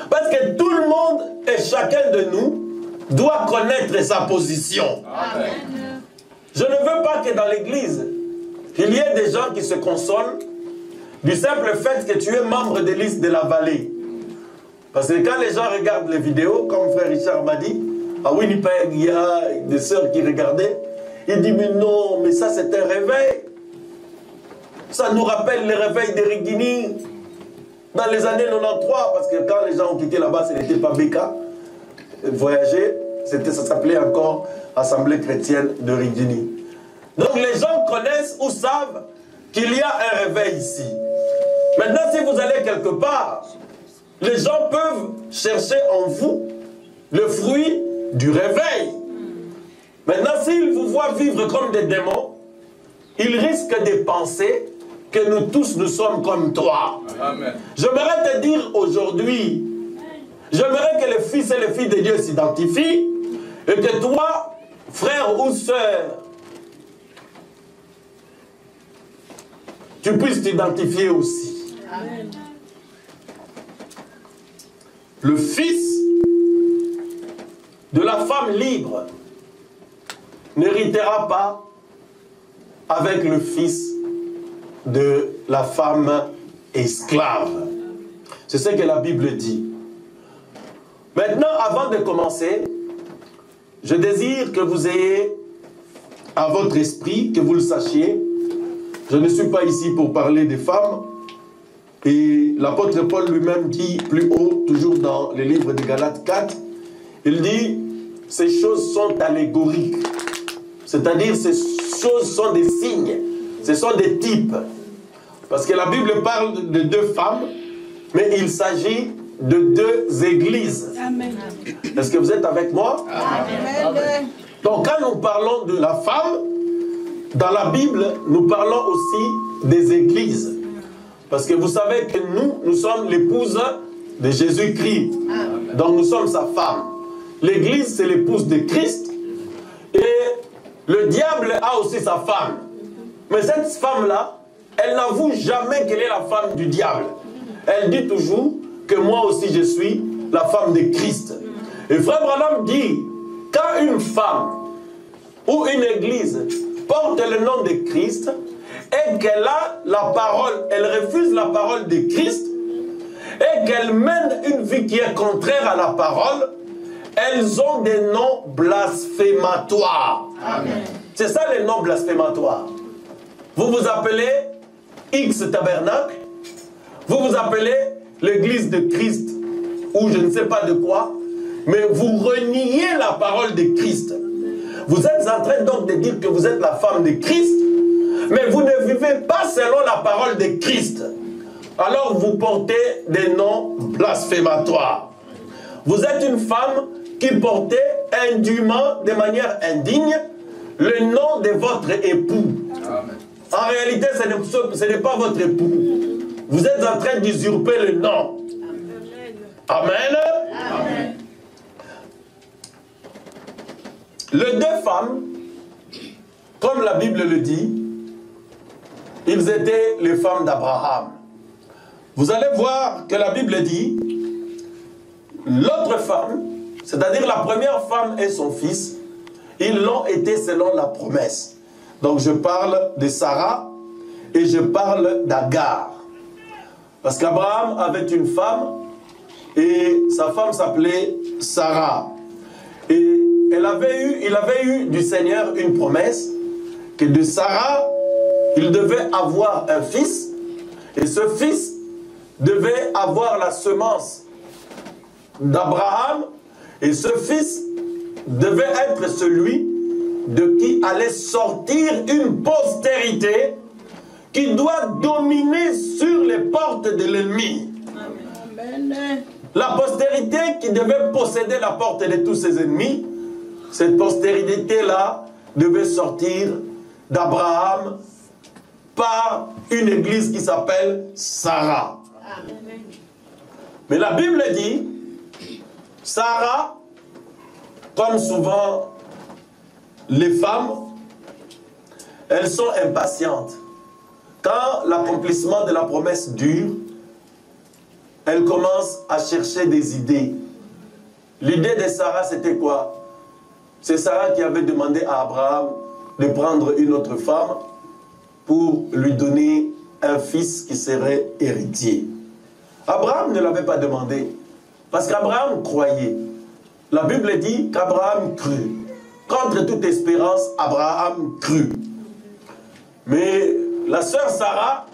Parce que tout le monde et chacun de nous doit connaître sa position. Amen. Je ne veux pas que dans l'église, il y ait des gens qui se consolent du simple fait que tu es membre de l'Église de la vallée. Parce que quand les gens regardent les vidéos, comme frère Richard m'a dit, à Winnipeg, il y a des sœurs qui regardaient, il dit mais non, mais ça c'est un réveil. Ça nous rappelle le réveil de Rigini dans les années 93, parce que quand les gens ont quitté là-bas, ce n'était pas Béka. Voyager, ça s'appelait encore Assemblée chrétienne de Rigini. Donc les gens connaissent ou savent qu'il y a un réveil ici. Maintenant, si vous allez quelque part, les gens peuvent chercher en vous le fruit du réveil. Maintenant, s'ils vous voient vivre comme des démons, ils risquent de penser que nous tous, nous sommes comme toi. Amen. J'aimerais te dire aujourd'hui, j'aimerais que les fils et les filles de Dieu s'identifient et que toi, frère ou sœur, tu puisses t'identifier aussi. Amen. Le fils de la femme libre n'héritera pas avec le fils de la femme esclave. C'est ce que la Bible dit. Maintenant, avant de commencer, je désire que vous ayez à votre esprit, que vous le sachiez, je ne suis pas ici pour parler des femmes. Et l'apôtre Paul lui-même dit plus haut, toujours dans le livre de Galates 4, il dit, ces choses sont allégoriques. C'est-à-dire, ces choses sont des signes, ce sont des types. Parce que la Bible parle de deux femmes, mais il s'agit de deux églises. Amen. Est-ce que vous êtes avec moi? Amen. Donc quand nous parlons de la femme, dans la Bible, nous parlons aussi des églises. Parce que vous savez que nous sommes l'épouse de Jésus-Christ. Donc nous sommes sa femme. L'église, c'est l'épouse de Christ. Et le diable a aussi sa femme. Mais cette femme-là, elle n'avoue jamais qu'elle est la femme du diable. Elle dit toujours que moi aussi je suis la femme de Christ. Et frère Branham dit, quand une femme ou une église porte le nom de Christ et qu'elle a la parole, elle refuse la parole de Christ et qu'elle mène une vie qui est contraire à la parole, elles ont des noms blasphématoires. C'est ça les noms blasphématoires. Vous vous appelez X Tabernacle, vous vous appelez l'église de Christ, ou je ne sais pas de quoi, mais vous reniez la parole de Christ. Vous êtes en train donc de dire que vous êtes la femme de Christ, mais vous ne vivez pas selon la parole de Christ. Alors vous portez des noms blasphématoires. Vous êtes une femme qui portait indûment, de manière indigne, le nom de votre époux. Amen. En réalité, ce n'est pas votre époux. Vous êtes en train d'usurper le nom. Amen. Amen. Les deux femmes, comme la Bible le dit, ils étaient les femmes d'Abraham. Vous allez voir que la Bible dit, l'autre femme, c'est-à-dire la première femme et son fils, ils l'ont été selon la promesse. Donc je parle de Sarah et je parle d'Agar. Parce qu'Abraham avait une femme et sa femme s'appelait Sarah. Et il avait eu du Seigneur une promesse que de Sarah, il devait avoir un fils et ce fils devait avoir la semence d'Abraham et ce fils devait être celui de qui allait sortir une postérité qui doit dominer sur les portes de l'ennemi. La postérité qui devait posséder la porte de tous ses ennemis, cette postérité-là devait sortir d'Abraham par une église qui s'appelle Sarah. Mais la Bible dit, Sarah, comme souvent les femmes, elles sont impatientes. Quand l'accomplissement de la promesse dure, elles commencent à chercher des idées. L'idée de Sarah, c'était quoi? C'est Sarah qui avait demandé à Abraham de prendre une autre femme pour lui donner un fils qui serait héritier. Abraham ne l'avait pas demandé, parce qu'Abraham croyait. La Bible dit qu'Abraham crut. Contre toute espérance, Abraham crut. Mais la sœur Sarah,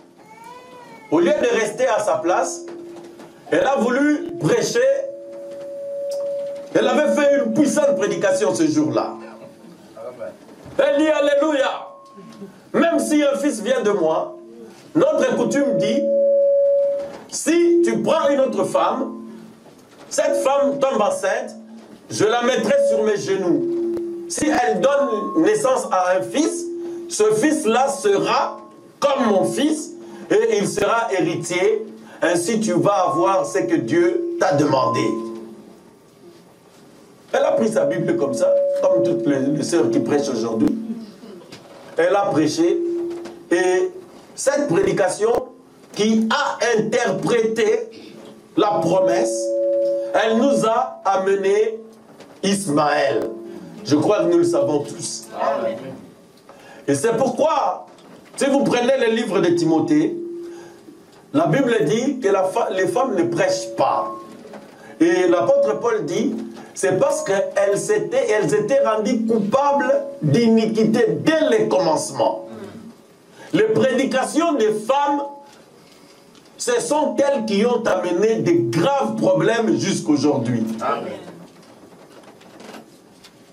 au lieu de rester à sa place, elle a voulu prêcher. Elle avait fait une puissante prédication ce jour-là. Elle dit Alléluia. Même si un fils vient de moi, notre coutume dit, si tu prends une autre femme, cette femme tombe enceinte, je la mettrai sur mes genoux. Si elle donne naissance à un fils, ce fils-là sera comme mon fils et il sera héritier. Ainsi tu vas avoir ce que Dieu t'a demandé. Elle a pris sa Bible comme ça, comme toutes les sœurs qui prêchent aujourd'hui. Elle a prêché et cette prédication qui a interprété la promesse, elle nous a amené Ismaël. Je crois que nous le savons tous. Amen. Et c'est pourquoi, si vous prenez le livre de Timothée, la Bible dit que les femmes ne prêchent pas. Et l'apôtre Paul dit, c'est parce qu'elles étaient rendues coupables d'iniquité dès le commencement. Les prédications des femmes, ce sont elles qui ont amené de graves problèmes jusqu'aujourd'hui.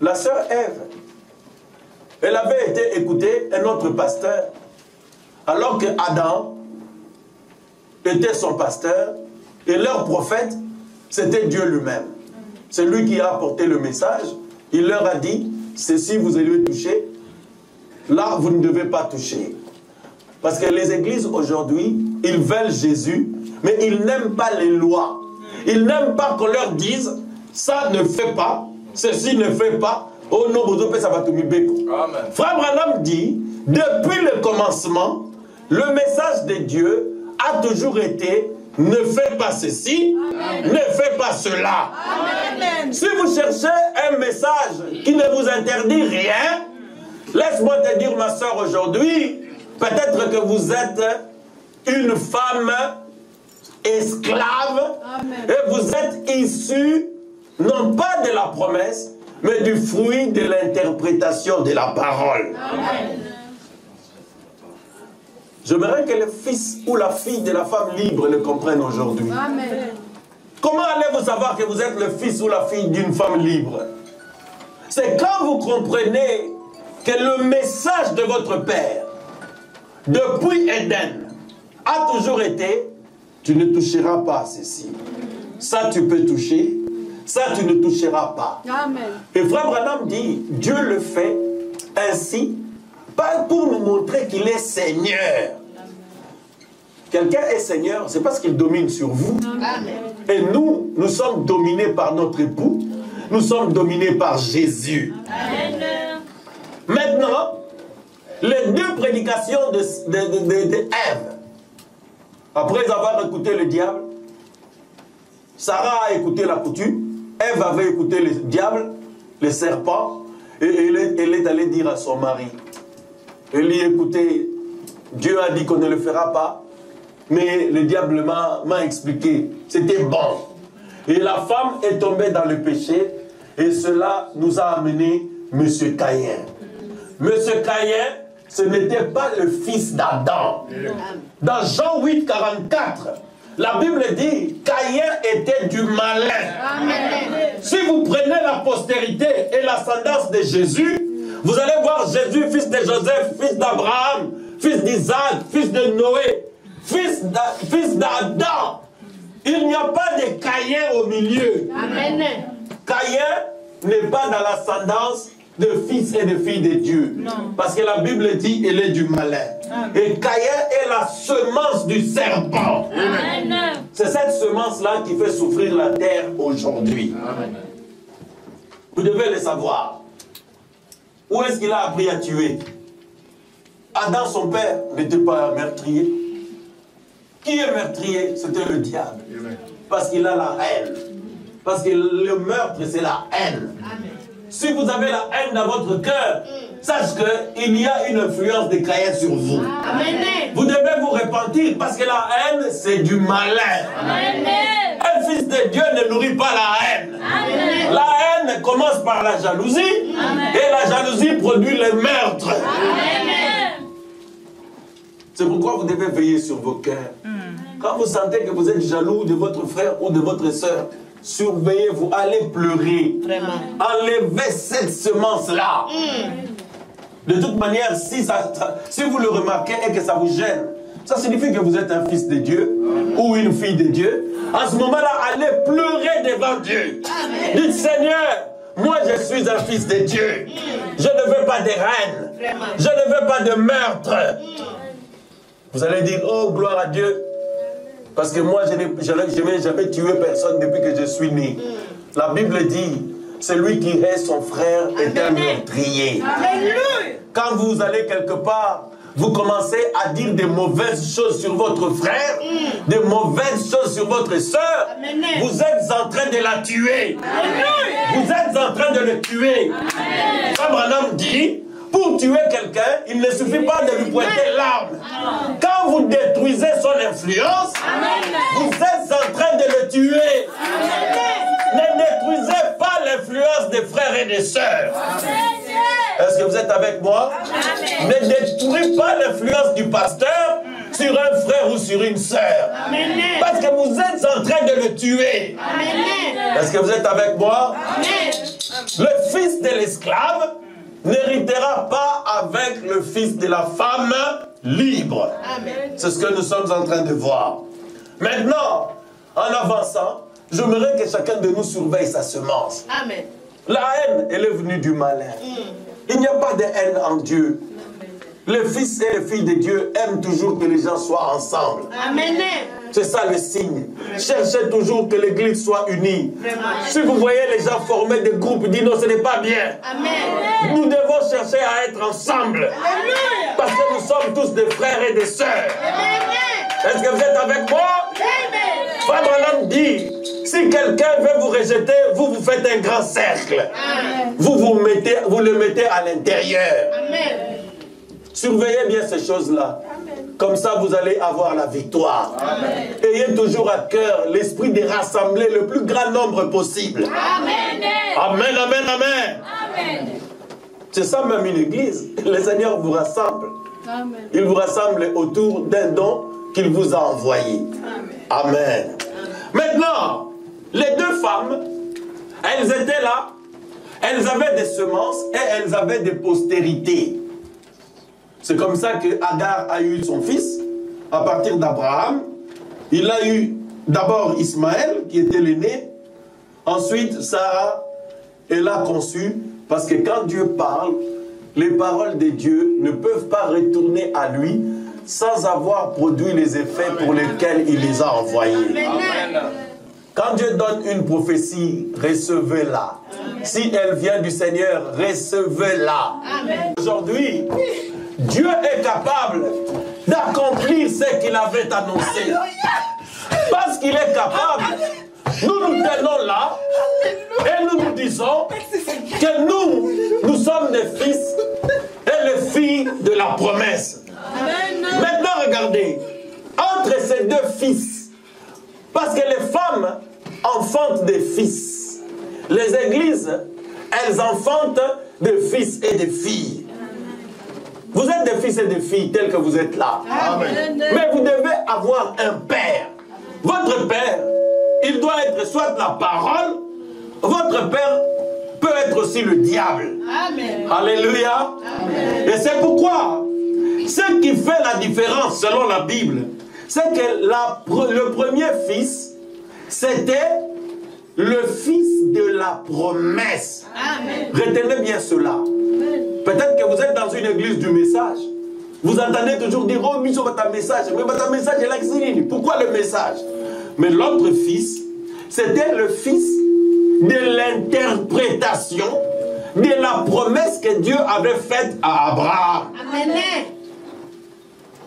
La sœur Ève, elle avait été écouter un autre pasteur, alors que Adam était son pasteur, et leur prophète, c'était Dieu lui-même. C'est lui qui a apporté le message. Il leur a dit, ceci vous allez toucher, là vous ne devez pas toucher. Parce que les églises aujourd'hui, ils veulent Jésus, mais ils n'aiment pas les lois. Ils n'aiment pas qu'on leur dise, ça ne fait pas, ceci ne fait pas. Oh non, ça va tout Amen. Frère Branham dit, depuis le commencement, le message de Dieu a toujours été, ne fais pas ceci, Amen. Ne fais pas cela. Amen. Si vous cherchez un message qui ne vous interdit rien, laisse-moi te dire, ma soeur, aujourd'hui, peut-être que vous êtes une femme esclave, Amen. Et vous êtes issu, non pas de la promesse, mais du fruit de l'interprétation de la parole. Amen. J'aimerais que le fils ou la fille de la femme libre le comprenne aujourd'hui. Comment allez-vous savoir que vous êtes le fils ou la fille d'une femme libre? C'est quand vous comprenez que le message de votre Père, depuis Éden, a toujours été, tu ne toucheras pas à ceci. Ça, tu peux toucher. Ça, tu ne toucheras pas. Amen. Et Frère Branham dit, Dieu le fait ainsi, pas pour nous montrer qu'il est Seigneur. Quelqu'un est Seigneur, c'est parce qu'il domine sur vous. Amen. Et nous, nous sommes dominés par notre époux. Nous sommes dominés par Jésus. Amen. Maintenant, les deux prédications d'Ève, après avoir écouté le diable, Sarah a écouté la coutume, Ève avait écouté le diable, le serpent, et elle est allée dire à son mari, elle dit, écoutez, Dieu a dit qu'on ne le fera pas, mais le diable m'a expliqué, c'était bon. Et la femme est tombée dans le péché, et cela nous a amené M. Caïn. M. Caïn, ce n'était pas le fils d'Adam. Dans Jean 8, 44, la Bible dit, Caïn était du malin. Amen. Si vous prenez la postérité et l'ascendance de Jésus, vous allez voir Jésus, fils de Joseph, fils d'Abraham, fils d'Isaac, fils de Noé, fils d'Adam. Il n'y a pas de Caïn au milieu. Amen. Caïn n'est pas dans l'ascendance de fils et de filles de Dieu. Parce que la Bible dit elle est du malin. Et Caïn est la semence du serpent. C'est cette semence-là qui fait souffrir la terre aujourd'hui. Vous devez le savoir. Où est-ce qu'il a appris à tuer? Adam, son père, n'était pas meurtrier. Qui est meurtrier? C'était le diable. Parce qu'il a la haine. Parce que le meurtre, c'est la haine. Si vous avez la haine dans votre cœur, sache qu'il y a une influence de Caïn sur vous. Vous devez vous repentir parce que la haine, c'est du malin. Un fils de Dieu ne nourrit pas la haine. La haine commence par la jalousie et la jalousie produit le meurtre. C'est pourquoi vous devez veiller sur vos cœurs. Quand vous sentez que vous êtes jaloux de votre frère ou de votre soeur, surveillez-vous, allez pleurer. Enlevez cette semence-là. De toute manière, si vous le remarquez et que ça vous gêne, ça signifie que vous êtes un fils de Dieu ou une fille de Dieu. En ce moment-là, allez pleurer devant Dieu. Dites, Seigneur, moi je suis un fils de Dieu. Je ne veux pas de haine. Je ne veux pas de meurtre. Vous allez dire, oh gloire à Dieu. Parce que moi, je n'ai jamais tué personne depuis que je suis né. La Bible dit, celui qui hait son frère est un meurtrier. Quand vous allez quelque part, vous commencez à dire des mauvaises choses sur votre frère, des mauvaises choses sur votre soeur, vous êtes en train de la tuer. Vous êtes en train de le tuer. Abraham dit, pour tuer quelqu'un, il ne suffit pas de lui pointer l'arme. Quand vous détruisez son influence, vous êtes en train de le tuer. Ne détruisez pas l'influence des frères et des sœurs. Est-ce que vous êtes avec moi? Ne détruisez pas l'influence du pasteur sur un frère ou sur une sœur. Parce que vous êtes en train de le tuer. Est-ce que vous êtes avec moi? Le fils de l'esclave n'héritera pas avec le fils de la femme libre. C'est ce que nous sommes en train de voir. Maintenant, en avançant, j'aimerais que chacun de nous surveille sa semence. La haine, elle est venue du malin. Il n'y a pas de haine en Dieu. Les fils et les filles de Dieu aiment toujours que les gens soient ensemble. C'est ça le signe. Cherchez toujours que l'église soit unie. Si vous voyez les gens former des groupes, dites non, ce n'est pas bien. Nous devons chercher à être ensemble. Parce que nous sommes tous des frères et des sœurs. Est-ce que vous êtes avec moi? Abraham dit, si quelqu'un veut vous rejeter, vous faites un grand cercle. Vous le mettez à l'intérieur. Surveillez bien ces choses-là. Comme ça, vous allez avoir la victoire. Ayez toujours à cœur l'esprit de rassembler le plus grand nombre possible. Amen, amen, amen. C'est ça même une église. Le Seigneur vous rassemble. Il vous rassemble autour d'un don qu'il vous a envoyé. Amen. Maintenant, les deux femmes, elles étaient là. Elles avaient des semences et elles avaient des postérités. C'est comme ça que Agar a eu son fils, à partir d'Abraham. Il a eu d'abord Ismaël, qui était l'aîné. Ensuite, Sarah, elle a conçu, parce que quand Dieu parle, les paroles de Dieu ne peuvent pas retourner à lui sans avoir produit les effets pour lesquels il les a envoyés. Amen. Quand Dieu donne une prophétie, recevez-la. Si elle vient du Seigneur, recevez-la. Aujourd'hui, Dieu est capable d'accomplir ce qu'il avait annoncé. Parce qu'il est capable, nous nous tenons là et nous nous disons que nous sommes des fils et les filles de la promesse. Maintenant, regardez, entre ces deux fils, parce que les femmes enfantent des fils, les églises, elles enfantent des fils et des filles. Vous êtes des fils et des filles tels que vous êtes là. Amen. Mais vous devez avoir un père. Votre père, il doit être soit la parole, votre père peut être aussi le diable. Amen. Alléluia. Amen. Et c'est pourquoi, ce qui fait la différence selon la Bible, c'est que le premier fils, c'était le fils de la promesse. Amen. Retenez bien cela. Peut-être que vous êtes dans une église du message. Vous entendez toujours dire, oh, mission votre message. Mais votre message est là. Pourquoi le message? Mais l'autre fils, c'était le fils de l'interprétation de la promesse que Dieu avait faite à Abraham. Amen.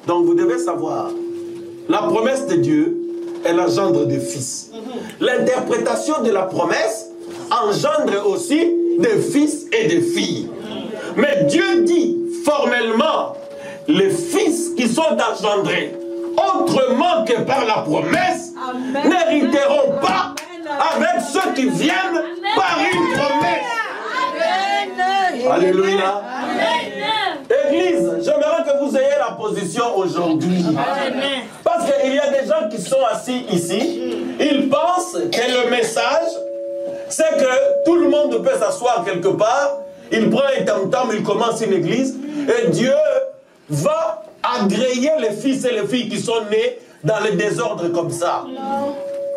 Donc vous devez savoir, la promesse de Dieu, elle engendre des fils. L'interprétation de la promesse engendre aussi des fils et des filles. Mais Dieu dit formellement, les fils qui sont engendrés autrement que par la promesse n'hériteront pas avec ceux qui viennent par une promesse. Alléluia. Église, j'aimerais que vous ayez la position aujourd'hui. Parce qu'il y a des gens qui sont assis ici, ils pensent que le message, c'est que tout le monde peut s'asseoir quelque part, il prend un tam-tam, il commence une église, et Dieu va agréer les fils et les filles qui sont nés dans le désordre comme ça.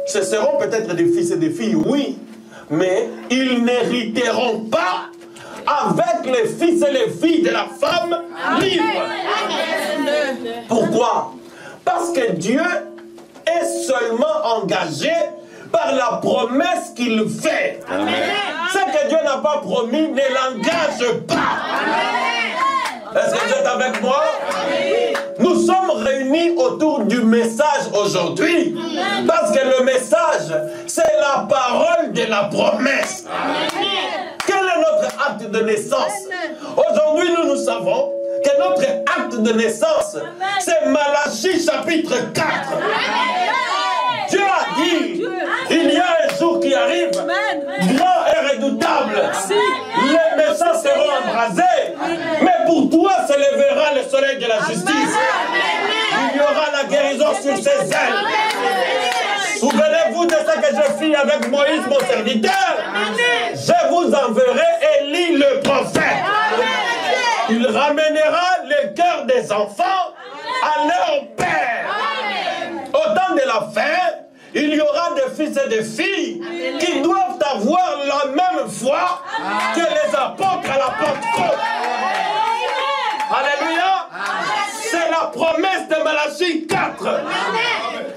Ce seront peut-être des fils et des filles, oui, mais ils n'hériteront pas avec les fils et les filles de la femme libre. Pourquoi? Parce que Dieu est seulement engagé par la promesse qu'il fait. Ce que Dieu n'a pas promis ne l'engage pas. Est-ce que vous êtes avec moi? Nous sommes réunis autour du message aujourd'hui. Parce que le message, c'est la parole de la promesse. Quel est notre acte de naissance? Aujourd'hui, nous savons que notre acte de naissance, c'est Malachie chapitre 4. Dieu a dit, il y a un jour qui arrive, grand et redoutable. Les méchants seront embrasés, mais pour toi se lèvera le soleil de la justice. Il y aura la guérison sur ses ailes. Souvenez-vous de ce que je fis avec Moïse, mon serviteur. Je vous enverrai Élie le prophète. Il ramènera le cœur des enfants à leur père. Au temps de la fin, il y aura des fils et des filles qui doivent avoir la même foi que les apôtres à la Pentecôte. Alléluia. C'est la promesse de Malachie 4.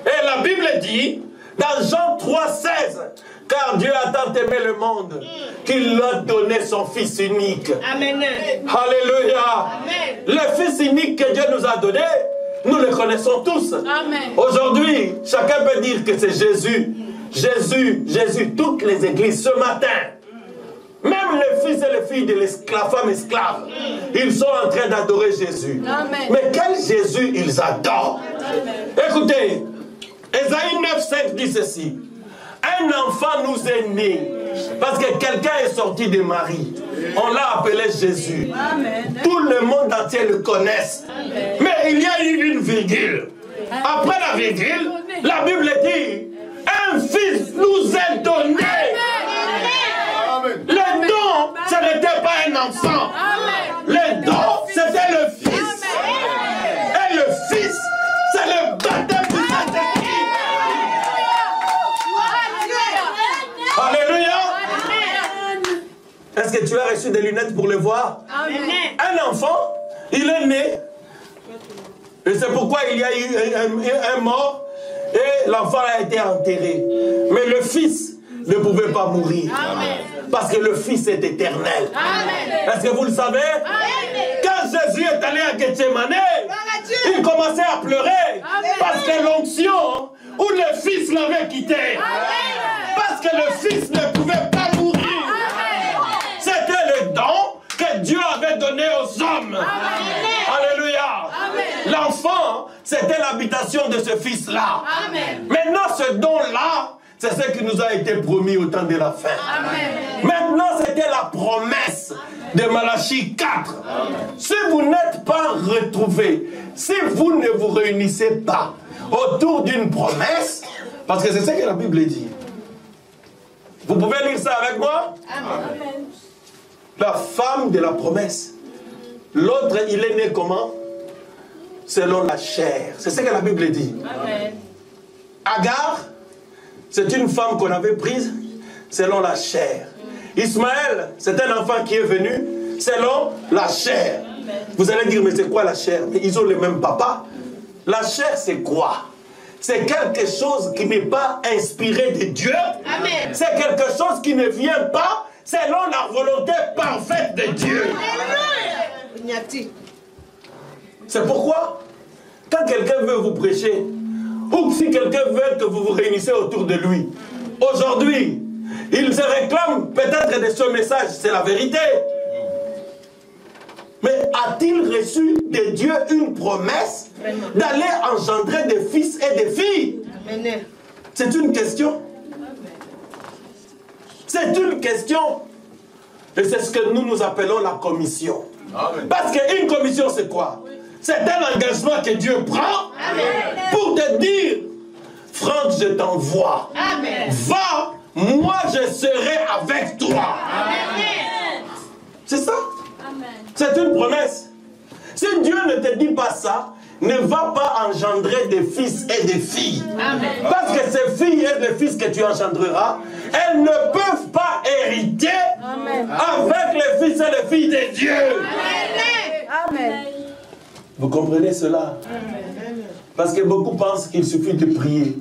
Et la Bible dit, dans Jean 3,16, car Dieu a tant aimé le monde qu'il a donné son Fils unique. Amen. Alléluia. Le Fils unique que Dieu nous a donné, nous le connaissons tous. Aujourd'hui, chacun peut dire que c'est Jésus. Jésus, Jésus, toutes les églises ce matin. Même les fils et les filles de la femme esclave, ils sont en train d'adorer Jésus. Mais quel Jésus ils adorent? Écoutez, Ésaïe 9,5 dit ceci. Un enfant nous est né, parce que quelqu'un est sorti de Marie. On l'a appelé Jésus. Tout le monde entier le connaisse. Mais il y a eu une virgule. Après la virgule, la Bible dit, un fils nous est donné. Le don, ce n'était pas un enfant. Le don, c'était le fils. Et le fils, c'est le baptême du Saint-Esprit. Alléluia. Est-ce que tu as reçu des lunettes pour le voir? Un enfant, il est né. Et c'est pourquoi il y a eu un mort et l'enfant a été enterré. Mais le fils ne pouvait pas mourir. Parce que le fils est éternel. Est-ce que vous le savez? Quand Jésus est allé à Gethsemane, il commençait à pleurer. Parce que l'onction où le fils l'avait quitté. Parce que le fils ne pouvait pas mourir. C'était le don que Dieu avait donné aux hommes. Alléluia. L'enfant, c'était l'habitation de ce fils-là. Maintenant, ce don-là, c'est ce qui nous a été promis au temps de la fin. Maintenant, c'était la promesse de Malachie 4. Si vous n'êtes pas retrouvés, si vous ne vous réunissez pas autour d'une promesse, parce que c'est ce que la Bible dit. Vous pouvez lire ça avec moi? Amen. La femme de la promesse. L'autre, il est né comment? Selon la chair. C'est ce que la Bible dit. Amen. Agar, c'est une femme qu'on avait prise selon la chair. Ismaël, c'est un enfant qui est venu selon la chair. Vous allez dire, mais c'est quoi la chair? Mais ils ont le même papa. La chair, c'est quoi? C'est quelque chose qui n'est pas inspiré de Dieu. C'est quelque chose qui ne vient pas selon la volonté parfaite de Dieu. C'est pourquoi, quand quelqu'un veut vous prêcher, ou si quelqu'un veut que vous vous réunissez autour de lui, aujourd'hui, il se réclame peut-être de ce message, c'est la vérité. Mais a-t-il reçu de Dieu une promesse d'aller engendrer des fils et des filles? C'est une question. C'est une question. Et c'est ce que nous appelons la commission. Amen. Parce qu'une commission, c'est quoi? C'est un engagement que Dieu prend pour te dire, Franck, je t'envoie. Va, moi je serai avec toi. C'est ça. C'est une promesse. Si Dieu ne te dit pas ça, ne va pas engendrer des fils et des filles. Amen. Parce que ces filles et les fils que tu engendreras, elles ne peuvent pas hériter avec les fils et les filles de Dieu. Amen. Vous comprenez cela? Parce que beaucoup pensent qu'il suffit de prier.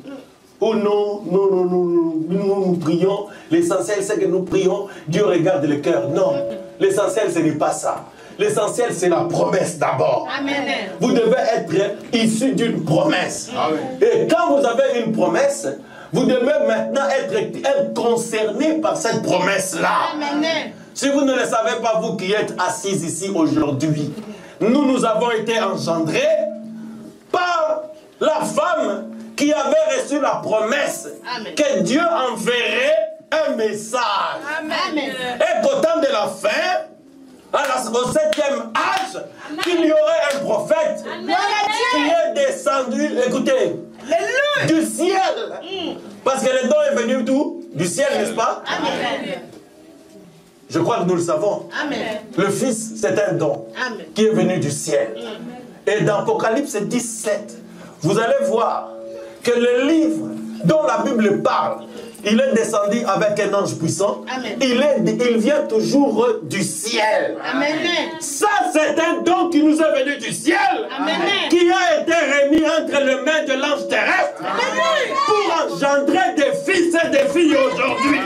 Oh non, non, non, non, nous prions. L'essentiel c'est que nous prions, Dieu regarde le cœur. Non, l'essentiel ce n'est pas ça. L'essentiel, c'est la promesse d'abord. Vous devez être issu d'une promesse. Amen. Et quand vous avez une promesse, vous devez maintenant être concerné par cette promesse-là. Si vous ne le savez pas, vous qui êtes assis ici aujourd'hui, nous avons été engendrés par la femme qui avait reçu la promesse que Dieu enverrait un message. Et qu'au temps de la fin, au 7e âge, qu'il y aurait un prophète qui est descendu, écoutez, du ciel. Parce que le don est venu d'où? Du ciel, n'est-ce pas? Je crois que nous le savons. Le Fils, c'est un don qui est venu du ciel. Et dans Apocalypse 17, vous allez voir que le livre dont la Bible parle, il est descendu avec un ange puissant. Il vient toujours du ciel. Amen. Ça, c'est un don qui nous est venu du ciel. Amen. Qui a été remis entre les mains de l'ange terrestre. Amen. Pour engendrer des fils et des filles aujourd'hui.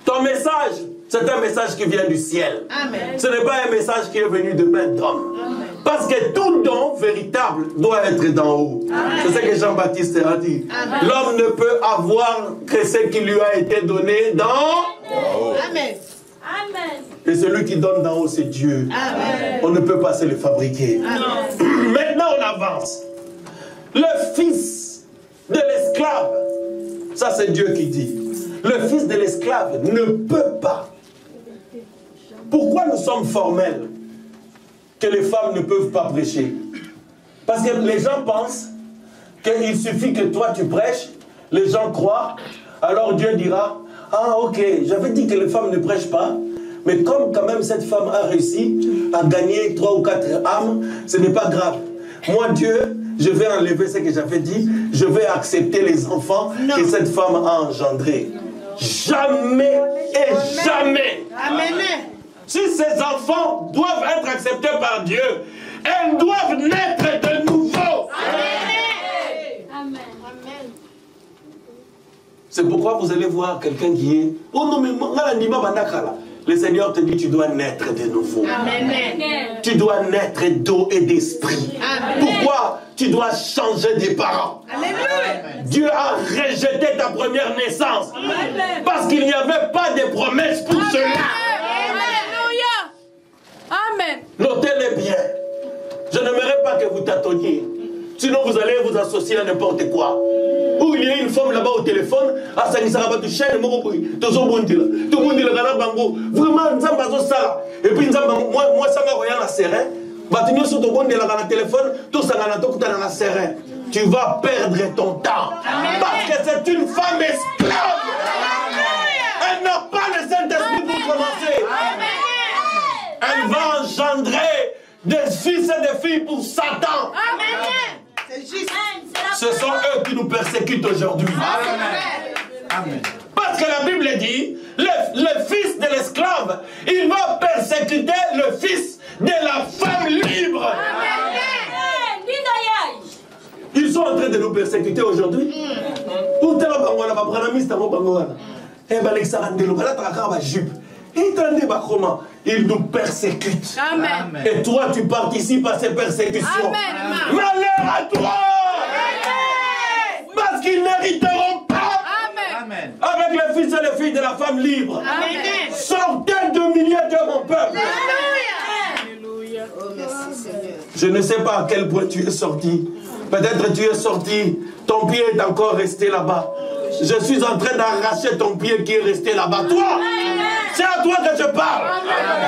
Ton message, c'est un message qui vient du ciel. Amen. Ce n'est pas un message qui est venu de main d'homme. Parce que tout don véritable doit être d'en haut. C'est ce que Jean-Baptiste a dit. L'homme ne peut avoir que ce qui lui a été donné d'en haut. Amen. Et celui qui donne d'en haut, c'est Dieu. Amen. On ne peut pas se le fabriquer. Amen. Maintenant, on avance. Le fils de l'esclave, ça c'est Dieu qui dit. Le fils de l'esclave ne peut pas. Pourquoi nous sommes formels que les femmes ne peuvent pas prêcher? Parce que les gens pensent qu'il suffit que toi tu prêches, les gens croient, alors Dieu dira, ah ok, j'avais dit que les femmes ne prêchent pas, mais comme quand même cette femme a réussi à gagner 3 ou 4 âmes, ce n'est pas grave. Moi Dieu, je vais enlever ce que j'avais dit, je vais accepter les enfants que cette femme a engendrés. Jamais et jamais. Amen. Si ces enfants doivent être acceptés par Dieu, elles doivent naître de nouveau. Amen. C'est pourquoi vous allez voir quelqu'un qui est... Oh non, mais le Seigneur te dit, tu dois naître de nouveau. Amen. Tu dois naître d'eau et d'esprit. Pourquoi? Tu dois changer des parents. Amen. Dieu a rejeté ta première naissance. Amen. Parce qu'il n'y avait pas de promesse pour cela. Amen. Notez-le bien. Je n'aimerais pas que vous tâtonniez. Sinon vous allez vous associer à n'importe quoi. Où il y a une femme là-bas au téléphone, à Sanisaraba, tu cherches le mot pour tout le monde là, vraiment, ça. Et puis, moi, ça m'a regardé la serein. Le téléphone, tout ça, la serein. Tu vas perdre ton temps. Parce que c'est une femme esclave. Elle n'a pas le Saint-Esprit pour commencer. Elle va engendrer des fils et des filles pour Satan. Ce sont eux qui nous persécutent aujourd'hui. Amen. Parce que la Bible dit, le fils de l'esclave, il va persécuter le fils de la femme libre. Ils sont en train de nous persécuter aujourd'hui. Ils nous persécutent. Amen. Et toi, tu participes à ces persécutions. Amen. Malheur à toi. Parce qu'ils n'hériteront pas. Amen. Avec le fils et les filles de la femme libre. Amen. Sortez de milieu de mon peuple. Alléluia. Oh, merci Seigneur. Je ne sais pas à quel point tu es sorti. Peut-être tu es sorti, ton pied est encore resté là-bas. Je suis en train d'arracher ton pied qui est resté là-bas. Toi, c'est à toi que je parle.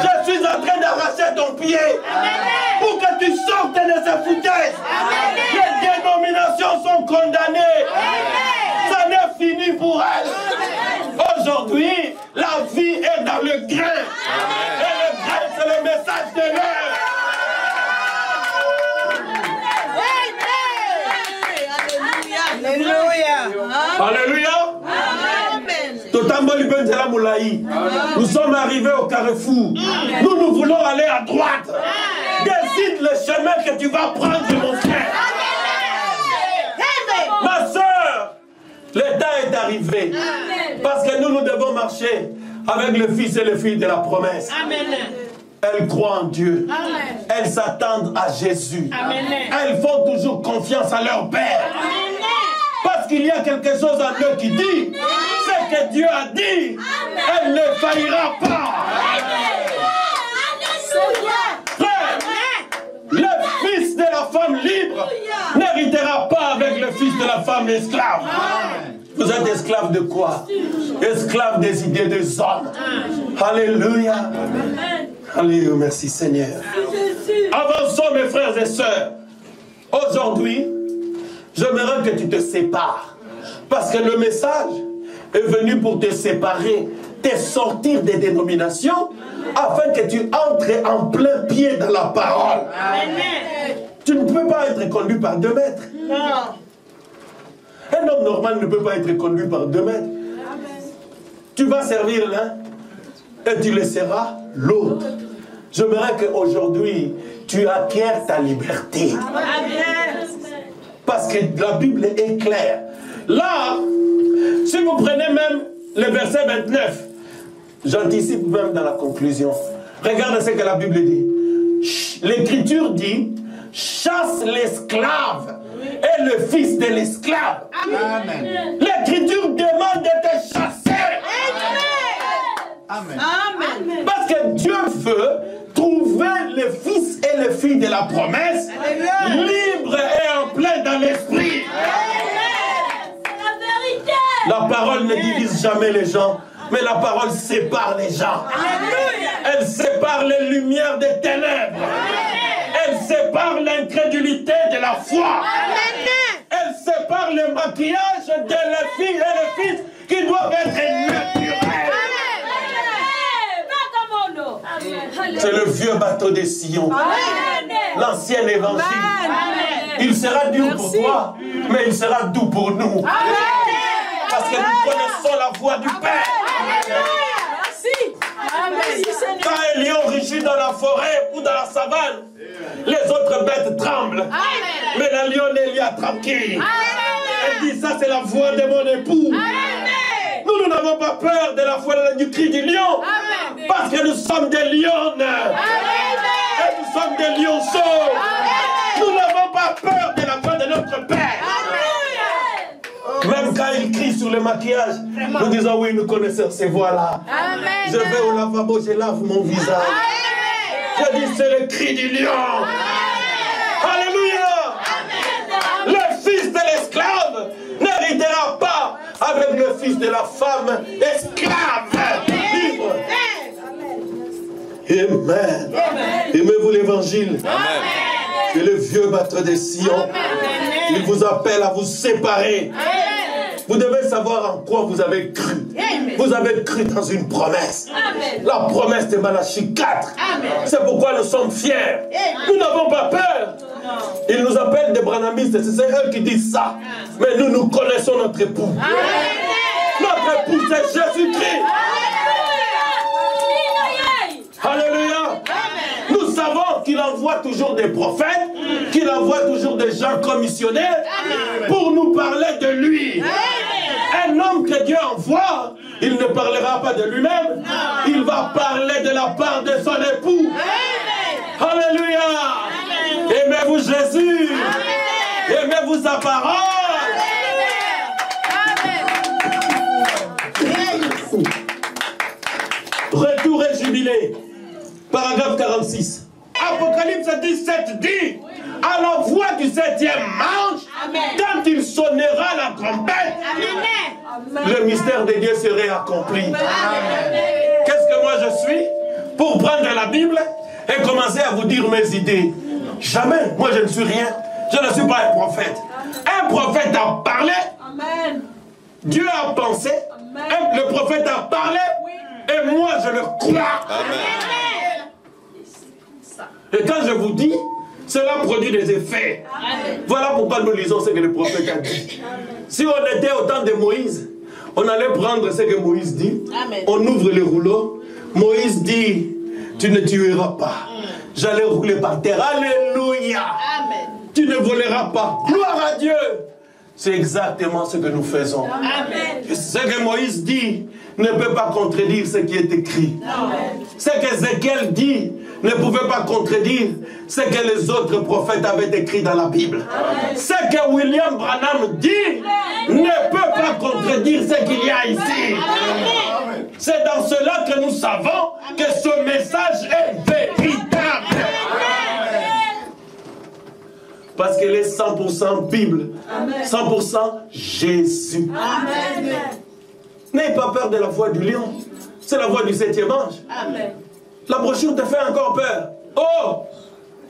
Je suis en train d'arracher ton pied pour que tu sortes de ces foutaises. Les dénominations sont condamnées. Ça n'est fini pour elles. Aujourd'hui, la vie est dans le grain. Et le grain, c'est le message de l'heure. Alléluia. Nous sommes arrivés au carrefour. Nous voulons aller à droite. Décide le chemin que tu vas prendre, mon frère. Ma soeur, le temps est arrivé. Parce que nous devons marcher avec le fils et les filles de la promesse. Elles croient en Dieu. Elles s'attendent à Jésus. Elles font toujours confiance à leur Père. Parce qu'il y a quelque chose en eux qui dit, ce que Dieu a dit, elle ne faillira pas. Frère, le fils de la femme libre n'héritera pas avec le fils de la femme esclave. Vous êtes esclave de quoi? Esclave des idées des hommes. Alléluia. Alléluia, merci Seigneur. Avançons mes frères et sœurs. Aujourd'hui, j'aimerais que tu te sépares. Parce que le message est venu pour te séparer, te sortir des dénominations, afin que tu entres en plein pied dans la parole. Amen. Tu ne peux pas être conduit par 2 mètres. Non. Un homme normal ne peut pas être conduit par 2 mètres. Amen. Tu vas servir l'un et tu laisseras l'autre. J'aimerais qu'aujourd'hui, tu acquières ta liberté. Amen. Parce que la Bible est claire. Là, si vous prenez même le verset 29, j'anticipe même dans la conclusion. Regardez ce que la Bible dit. L'Écriture dit, chasse l'esclave et le fils de l'esclave. L'Écriture demande de te chasser. Amen. Amen. Parce que Dieu veut trouver le fils et les filles de la promesse libres et en plein dans l'esprit. La parole ne divise jamais les gens, mais la parole sépare les gens. Elle sépare les lumières des ténèbres. Elle sépare l'incrédulité de la foi. Elle sépare le maquillage de les filles et les fils qui doivent être naturels. C'est le vieux bateau de Sion. L'ancien évangile. Il sera dur pour toi, mais il sera doux pour nous. Parce que nous connaissons la voix du Père. Quand un lion rugit dans la forêt ou dans la savane, les autres bêtes tremblent. Mais la lionne est là tranquille. Elle dit, ça c'est la voix de mon époux. Nous n'avons pas peur de la voix du cri du lion. Parce que nous sommes des lionnes. Et nous sommes des lionceaux. Nous n'avons pas peur de la voix de notre Père. Même quand il crie sur le maquillage, nous disons oui, nous connaissons ces voix-là. Je vais au lavabo, je lave mon visage. Je dis c'est le cri du lion. Alléluia. Le fils de l'esclave n'héritera pas avec le fils de la femme esclave. Libre. Amen. Aimez-vous l'évangile? C'est le vieux batteur de Sion. Il vous appelle à vous séparer. Vous devez savoir en quoi vous avez cru. Vous avez cru dans une promesse. La promesse de Malachie 4. C'est pourquoi nous sommes fiers. Nous n'avons pas peur. Ils nous appellent des branhamistes. C'est eux qui disent ça. Mais nous connaissons notre époux. Notre époux, c'est Jésus-Christ. Alléluia. Nous savons qu'il envoie toujours des prophètes, qu'il envoie toujours des gens commissionnaires pour nous parler de lui. Un homme que Dieu envoie, il ne parlera pas de lui-même, il va parler de la part de son époux. Alléluia. Aimez-vous Jésus. Aimez-vous sa parole. Retour et jubilé. Paragraphe 46. Apocalypse 17 dit, à la voix du 7e ange, quand il sonnera la trompette, le mystère de Dieu serait accompli. Qu'est-ce que moi je suis? Pour prendre la Bible et commencer à vous dire mes idées. Jamais. Moi je ne suis rien. Je ne suis pas un prophète. Un prophète a parlé. Dieu a pensé. Le prophète a parlé. Et moi je le crois. Et quand je vous dis, cela produit des effets. Voilà pourquoi nous lisons ce que le prophète a dit. Si on était au temps de Moïse, on allait prendre ce que Moïse dit. On ouvre les rouleaux. Moïse dit, tu ne tueras pas. J'allais rouler par terre. Alléluia. Tu ne voleras pas. Gloire à Dieu. C'est exactement ce que nous faisons. Ce que Moïse dit ne peut pas contredire ce qui est écrit. Ce que Ézéchiel dit ne pouvait pas contredire ce que les autres prophètes avaient écrit dans la Bible. Ce que William Branham dit ne peut pas contredire ce qu'il y a ici. C'est dans cela que nous savons que ce message est véritable. Parce qu'elle est 100% Bible, 100% Jésus. N'ayez pas peur de la voix du lion. C'est la voix du 7e ange. La brochure te fait encore peur. Oh,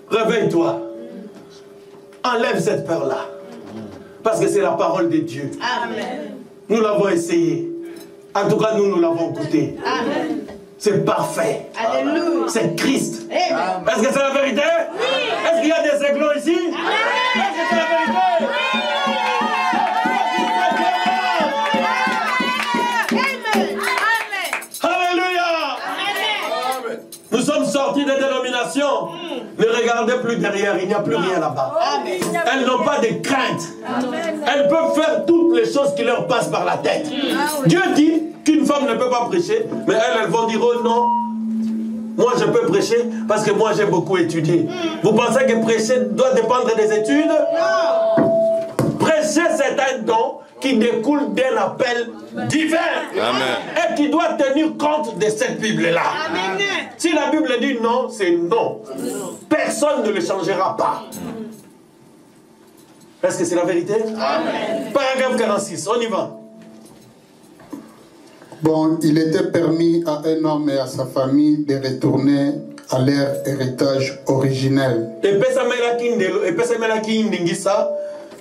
réveille-toi. Enlève cette peur-là. Parce que c'est la parole de Dieu. Nous l'avons essayé. En tout cas, nous l'avons goûté. C'est parfait. C'est Christ. Est-ce que c'est la vérité? Est-ce qu'il y a des aiglons ici? Est-ce que c'est la vérité? Nous sommes sortis des dénominations. Ne regardez plus derrière, il n'y a plus rien là-bas. Elles n'ont pas de crainte. Elles peuvent faire toutes les choses qui leur passent par la tête. Dieu dit qu'une femme ne peut pas prêcher, mais elles vont dire, oh non, moi je peux prêcher parce que moi j'ai beaucoup étudié. Vous pensez que prêcher doit dépendre des études? Non. Prêcher, c'est un don qui découle d'un appel divin. Et qui doit tenir compte de cette Bible-là. Si la Bible dit non, c'est non. Personne ne le changera pas. Est-ce que c'est la vérité? Paragraphe 46, on y va. Bon, il était permis à un homme et à sa famille de retourner à leur héritage originel.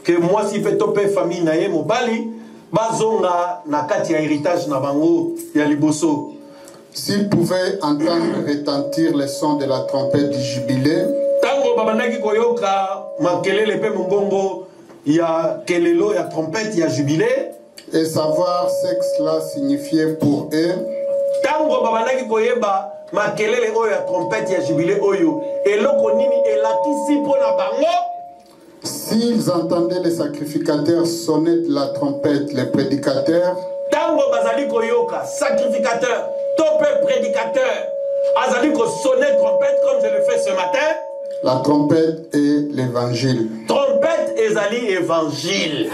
Que moi si fait topé famille na ye mobali bazonga na kati ya héritage na bango ya liboso. S'il pouvait entendre retentir le son de la trompette du jubilé, tango babandaki koyoka makelele pe mongongo ya kelelo ya trompette ya jubilé, et savoir ce que cela signifiait pour eux, tango babandaki koyeba makelele oyo ya trompette ya jubilé oyo eloko nini elakisi pona bango. S'ils entendaient les sacrificateurs sonner de la trompette, les prédicateurs, tango bazali koyoka sacrificateur, topé prédicateur, azali ko sonner trompette comme je le fais ce matin. La trompette est l'évangile. Trompette ezali évangile.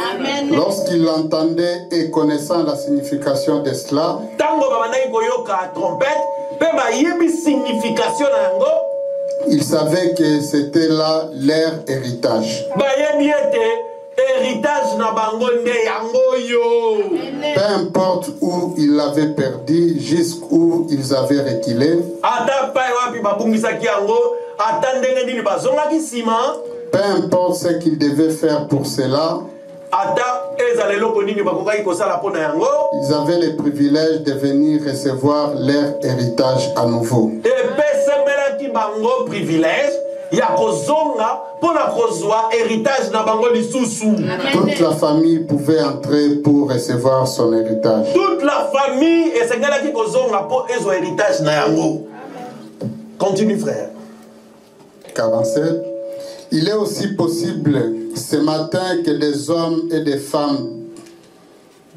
Lorsqu'ils l'entendaient et connaissant la signification de cela, tango babandaki koyoka trompette, pe ba yebi signification na yango. Ils savaient que c'était là leur héritage. Peu importe où ils l'avaient perdu, jusqu'où ils avaient reculé. Peu importe ce qu'ils devaient faire pour cela. Ils avaient le privilège de venir recevoir leur héritage à nouveau. ya kozonga pona kozwa héritage na bango lisusu. Toute la famille pouvait entrer pour recevoir son héritage. Toute la famille esengelaki kozonga po ezwa héritage na yango. Continue frère. 47. Il est aussi possible ce matin que des hommes et des femmes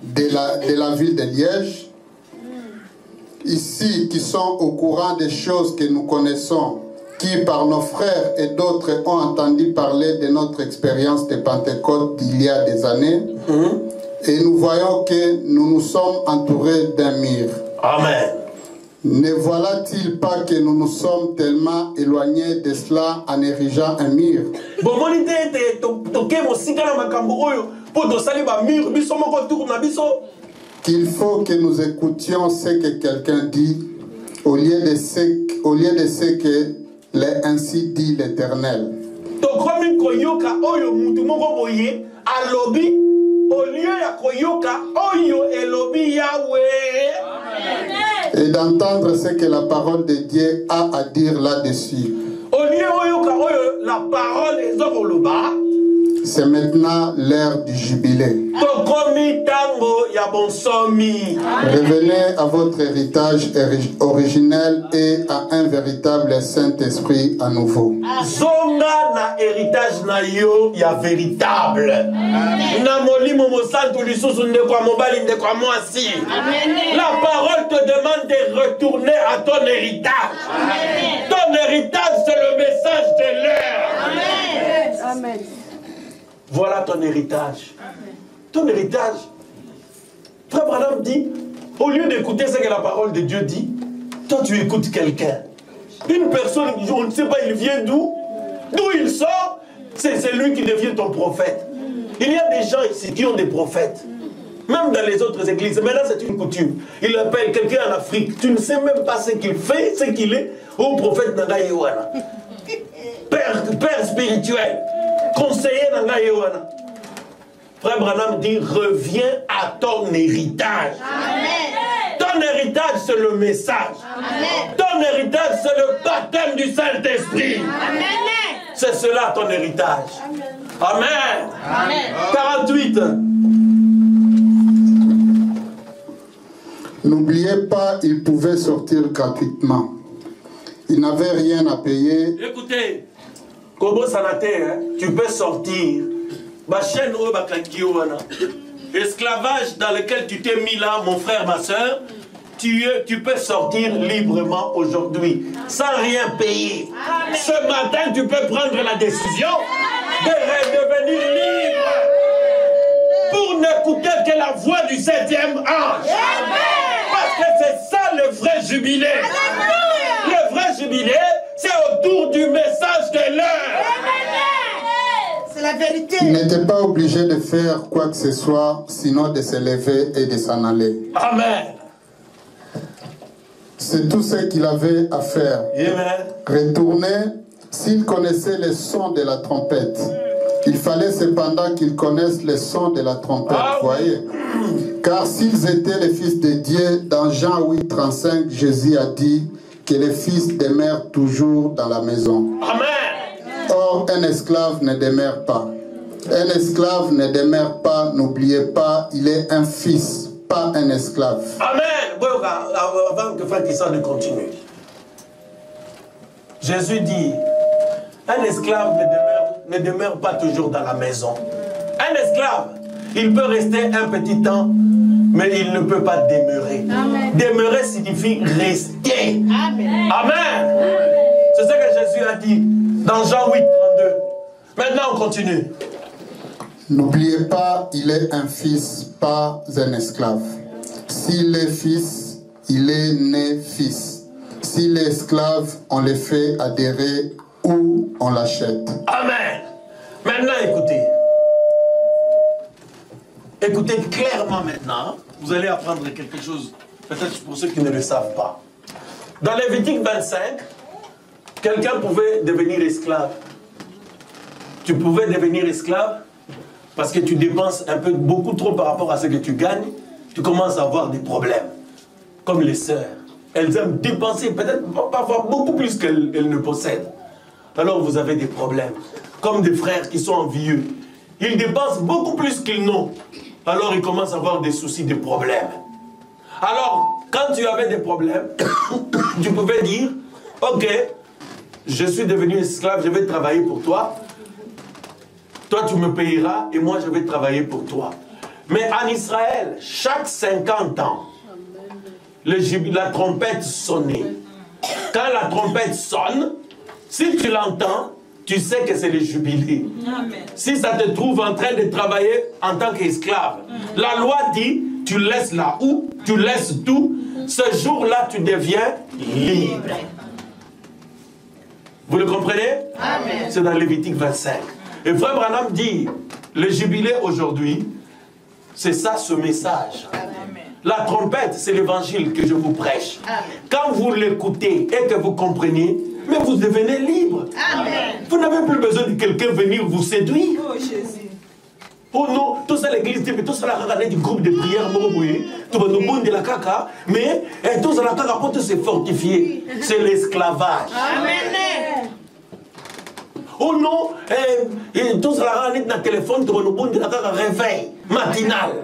de la ville de Liège, ici, qui sont au courant des choses que nous connaissons, qui par nos frères et d'autres ont entendu parler de notre expérience de Pentecôte d'il y a des années, et nous voyons que nous nous sommes entourés d'un mur. Amen. Ne voilà-t-il pas que nous nous sommes tellement éloignés de cela en érigeant un mur? Qu'il faut que nous écoutions ce que quelqu'un dit au lieu de ce que l'est ainsi dit l'Éternel. Et d'entendre ce que la parole de Dieu a à dire là-dessus. C'est maintenant l'heure du jubilé. Revenez à votre héritage originel et à un véritable Saint-Esprit à nouveau. Zonga na héritage na yo ya véritable. Na molimo mosantu lisusu ndekwa mobali ndekwa mwasi. La parole te demande de retourner à ton héritage. Ton héritage c'est le message de l'heure. Amen. Voilà ton héritage. Ton héritage. Frère Branham dit, au lieu d'écouter ce que la parole de Dieu dit, toi tu écoutes quelqu'un. Une personne, on ne sait pas il vient d'où il sort, c'est lui qui devient ton prophète. Il y a des gens ici qui ont des prophètes. Même dans les autres églises. Maintenant c'est une coutume. Il appelle quelqu'un en Afrique. Tu ne sais même pas ce qu'il fait, ce qu'il est. Au prophète Nanga Yewana. Père spirituel. Conseiller Nanga Yewana. Frère Branham dit, reviens à ton héritage. Amen. Ton héritage, c'est le message. Amen. Ton héritage, c'est le baptême du Saint-Esprit. C'est cela ton héritage. Amen. Amen. 48. N'oubliez pas, il pouvait sortir gratuitement. Il n'avait rien à payer. Écoutez, Kobo Sanate, tu peux sortir. Esclavage dans lequel tu t'es mis là, mon frère, ma soeur, tu peux sortir librement aujourd'hui, sans rien payer. Amen. Ce matin, tu peux prendre la décision de redevenir libre pour n'écouter que la voix du 7e ange. Amen. Parce que c'est ça le vrai jubilé. Amen. Le vrai jubilé, c'est autour du message de l'heure. C'est la vérité. Il n'était pas obligé de faire quoi que ce soit, sinon de se lever et de s'en aller. Amen. C'est tout ce qu'il avait à faire. Amen. Retourner, s'il connaissait le son de la trompette. Il fallait cependant qu'ils connaissent le son de la trompette, voyez. Car s'ils étaient les fils de Dieu, dans Jean 8, 35, Jésus a dit que les fils demeurent toujours dans la maison. Amen. Or, un esclave ne demeure pas. Un esclave ne demeure pas, n'oubliez pas, il est un fils, pas un esclave. Amen. Avant que Frère Kissan ne continue. Jésus dit, un esclave ne demeure pas toujours dans la maison. Un esclave, il peut rester un petit temps, mais il ne peut pas demeurer. Amen. Demeurer signifie rester. Amen. Amen. C'est ce que Jésus a dit dans Jean 8, 32. Maintenant, on continue. N'oubliez pas, il est un fils, pas un esclave. S'il est fils, il est né fils. S'il est esclave, on le fait adhérer ou on l'achète. Amen. Maintenant, écoutez. Écoutez clairement maintenant. Vous allez apprendre quelque chose, peut-être pour ceux qui ne le savent pas. Dans Lévitique 25, quelqu'un pouvait devenir esclave. Tu pouvais devenir esclave parce que tu dépenses un peu, beaucoup trop par rapport à ce que tu gagnes. Tu commences à avoir des problèmes. Comme les sœurs. Elles aiment dépenser peut-être parfois beaucoup plus qu'elles ne possèdent. alors vous avez des problèmes. Comme des frères qui sont envieux. Ils dépensent beaucoup plus qu'ils n'ont. Alors ils commencent à avoir des soucis, des problèmes. Alors, quand tu avais des problèmes, tu pouvais dire, ok, je suis devenu esclave, je vais travailler pour toi. Toi, tu me payeras et moi, je vais travailler pour toi. Mais en Israël, chaque 50 ans, la trompette sonnait. Quand la trompette sonne, si tu l'entends, tu sais que c'est le jubilé. Amen. Si ça te trouve en train de travailler en tant qu'esclave, la loi dit, tu laisses là où, tu laisses tout, ce jour-là, tu deviens libre. Vous le comprenez? C'est dans Lévitique 25. Et Frère Branham dit, le jubilé aujourd'hui, c'est ça ce message. Amen. La trompette, c'est l'évangile que je vous prêche. Amen. Quand vous l'écoutez et que vous comprenez, mais vous devenez libre. Amen. Vous n'avez plus besoin de quelqu'un venir vous séduire. Oh Jésus. Oh non, tout ça l'église, tout ça la du groupe de prière, tout le monde de la caca, mais tout ça la caca pour se fortifier. C'est l'esclavage. Amen. Oh non, tout ça la dans le téléphone, tout le monde de la caca réveil matinal.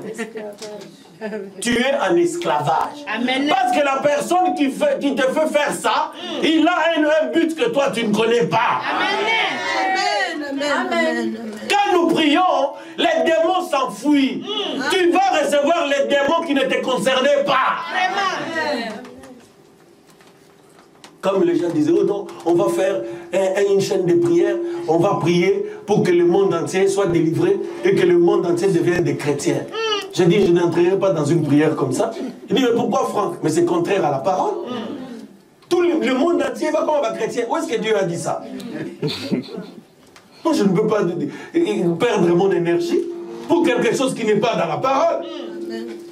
Tu es en esclavage. Amen. Parce que la personne qui te fait faire ça, il a un but que toi tu ne connais pas. Amen. Amen. Amen. Quand nous prions, les démons s'enfuient. Tu vas recevoir les démons qui ne te concernaient pas. Amen. Comme les gens disaient, oh non, on va faire une chaîne de prière, on va prier pour que le monde entier soit délivré et que le monde entier devienne des chrétiens. J'ai dit, je n'entrerai pas dans une prière comme ça. Il dit, mais pourquoi Franck? Mais c'est contraire à la parole. Tout le monde entier va comme un chrétien. Où est-ce que Dieu a dit ça? Moi, je ne peux pas perdre mon énergie pour quelque chose qui n'est pas dans la parole.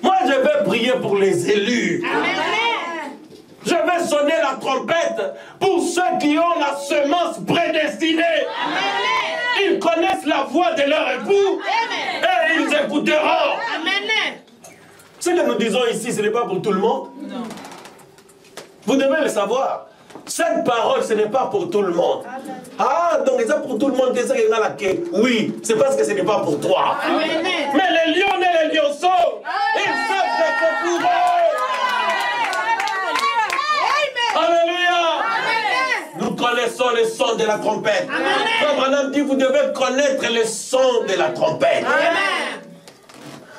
Moi, je vais prier pour les élus. Je vais sonner la trompette pour ceux qui ont la semence prédestinée. Ils connaissent la voix de leur époux et ils écouteront. Ce que nous disons ici, ce n'est pas pour tout le monde. Non. Vous devez le savoir. Cette parole, ce n'est pas pour tout le monde. Ah, donc c'est pour tout le monde. Oui, c'est parce que ce n'est pas pour toi. Amen. Mais les lions et les lionceaux, ils savent que c'est pour eux. Alléluia. Nous connaissons le son de la trompette. Comme Branham dit, vous devez connaître le son de la trompette.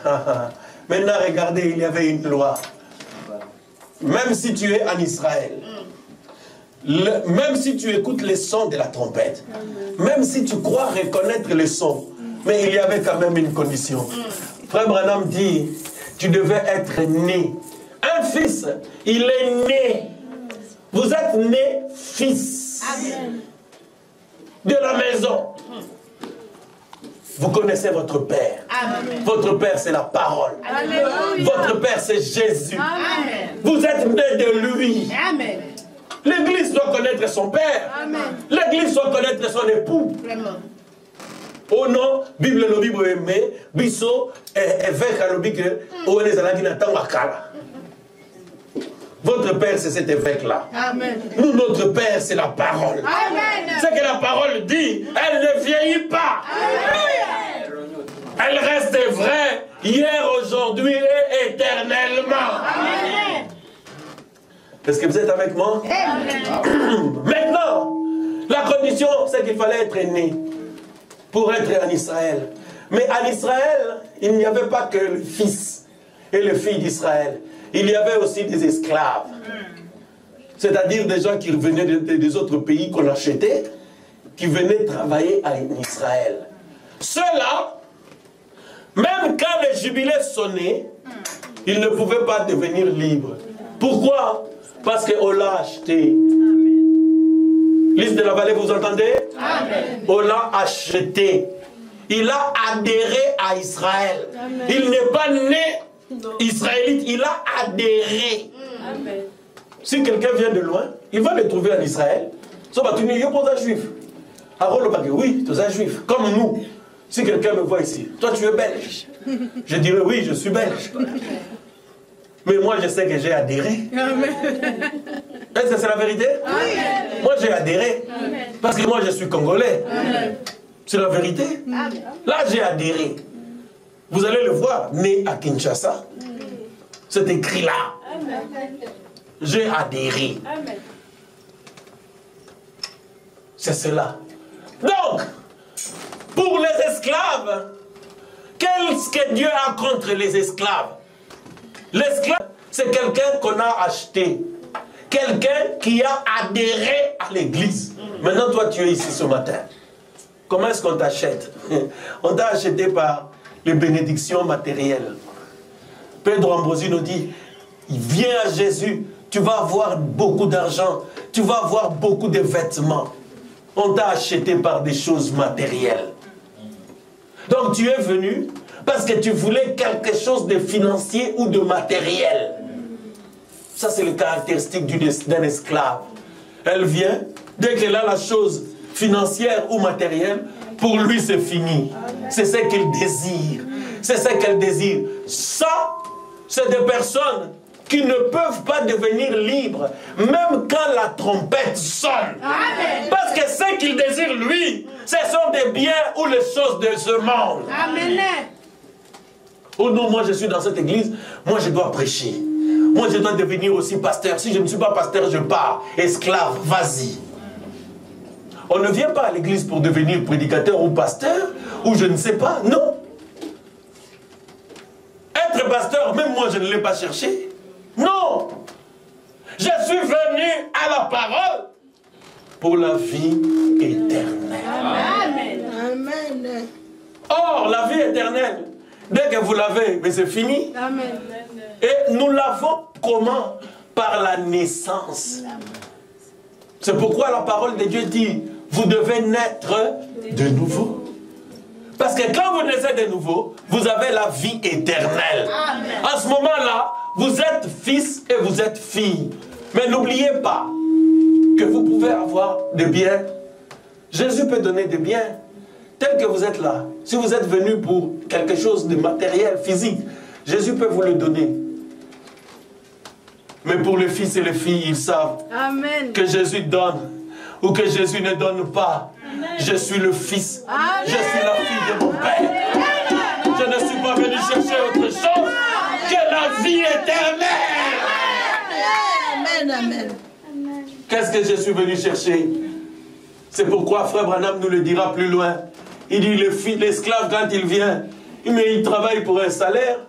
Amen. Maintenant, regardez, il y avait une loi. Même si tu es en Israël, même si tu écoutes les sons de la trompette, même si tu crois reconnaître les sons, mais il y avait quand même une condition. Frère Branham dit, tu devais être né. Un fils, il est né. Vous êtes né fils de la maison. Vous connaissez votre Père. Amen. Votre Père, c'est la parole. Amen. Votre Père, c'est Jésus. Amen. Vous êtes né de lui. L'Église doit connaître son Père. L'Église doit connaître son époux. Vraiment. Oh non, Bible le Bible aimé, biso évêque à l'obique, où les alagines attendent à Kala. Votre Père, c'est cet évêque-là. Nous, notre Père, c'est la parole. Amen. Ce que la parole dit, elle ne vieillit pas. Amen. Elle reste vraie hier, aujourd'hui et éternellement. Amen. Est-ce que vous êtes avec moi? Amen. Maintenant, la condition, c'est qu'il fallait être né pour être en Israël. Mais en Israël, il n'y avait pas que le fils et les filles d'Israël. Il y avait aussi des esclaves. C'est-à-dire des gens qui venaient des autres pays qu'on achetait, qui venaient travailler en Israël. Ceux-là, même quand les jubilés sonnaient, ils ne pouvaient pas devenir libres. Pourquoi? Parce qu'on l'a acheté. Lys de la Vallée, vous entendez? Amen. On l'a acheté. Il a adhéré à Israël. Amen. Il n'est pas né israélite, il a adhéré. Amen. Si quelqu'un vient de loin, il va le trouver en Israël. Sauf que tu n'es pas juif. Oui, tu es un juif, comme nous. Si quelqu'un me voit ici, toi tu es belge. Je dirais oui, je suis belge. Mais moi je sais que j'ai adhéré. Est-ce que c'est la vérité? Oui. Moi j'ai adhéré. Amen. Parce que moi, je suis congolais. C'est la vérité. Là, j'ai adhéré. Vous allez le voir, né à Kinshasa. C'est écrit là. J'ai adhéré. C'est cela. Donc, pour les esclaves, qu'est-ce que Dieu a contre les esclaves? L'esclave, c'est quelqu'un qu'on a acheté. Quelqu'un qui a adhéré à l'église. Maintenant, toi, tu es ici ce matin. Comment est-ce qu'on t'achète? On t'a acheté par les bénédictions matérielles. Pedro Ambrosi nous dit, viens à Jésus, tu vas avoir beaucoup d'argent, tu vas avoir beaucoup de vêtements. On t'a acheté par des choses matérielles. Donc tu es venu parce que tu voulais quelque chose de financier ou de matériel. Ça, c'est le caractéristique d'un esclave. Elle vient, dès qu'elle a la chose financière ou matérielle, pour lui, c'est fini. C'est ce qu'il désire. C'est ce qu'elle désire. Ça, c'est des personnes qui ne peuvent pas devenir libres, même quand la trompette sonne. Amen. Parce que ce qu'il désire, lui, ce sont des biens ou les choses de ce monde. Amen. Oh non, moi je suis dans cette église, moi je dois prêcher. Moi je dois devenir aussi pasteur. Si je ne suis pas pasteur, je pars. Esclave, vas-y. On ne vient pas à l'église pour devenir prédicateur ou pasteur, ou je ne sais pas, non. Être pasteur, même moi je ne l'ai pas cherché. Non. Je suis venu à la parole pour la vie éternelle. Amen. Amen. Or, la vie éternelle, dès que vous l'avez, mais c'est fini. Amen. Et nous l'avons comment? Par la naissance. C'est pourquoi la parole de Dieu dit, vous devez naître de nouveau. Parce que quand vous naissez de nouveau, vous avez la vie éternelle. Amen. À ce moment-là, vous êtes fils et vous êtes fille. Mais n'oubliez pas que vous pouvez avoir des biens. Jésus peut donner des biens. Tel que vous êtes là, si vous êtes venu pour quelque chose de matériel, physique, Jésus peut vous le donner. Mais pour les fils et les filles, ils savent Amen. Que Jésus donne ou que Jésus ne donne pas. Amen. Je suis le fils, Amen. Je suis la fille de mon Père. Amen. Je ne suis pas venu chercher autre chose que la vie éternelle. Amen. Amen. Qu'est-ce que je suis venu chercher? C'est pourquoi Frère Branham nous le dira plus loin. Il dit, l'esclave quand il vient, mais il travaille pour un salaire.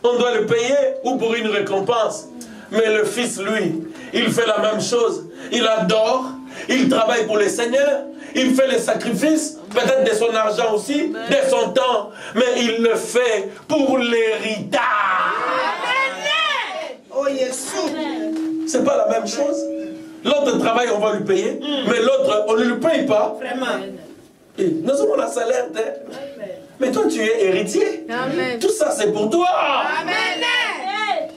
On doit le payer ou pour une récompense. Mais le fils, lui, il fait la même chose. Il adore, il travaille pour le Seigneur, il fait les sacrifices, peut-être de son argent aussi, de son temps, mais il le fait pour l'héritage. Oh, c'est pas la même chose. L'autre travaille, on va lui payer, mais l'autre, on ne lui paye pas. Vraiment. Et nous avons un salaire. Mais toi, tu es héritier. Amen. Tout ça, c'est pour toi. Amen.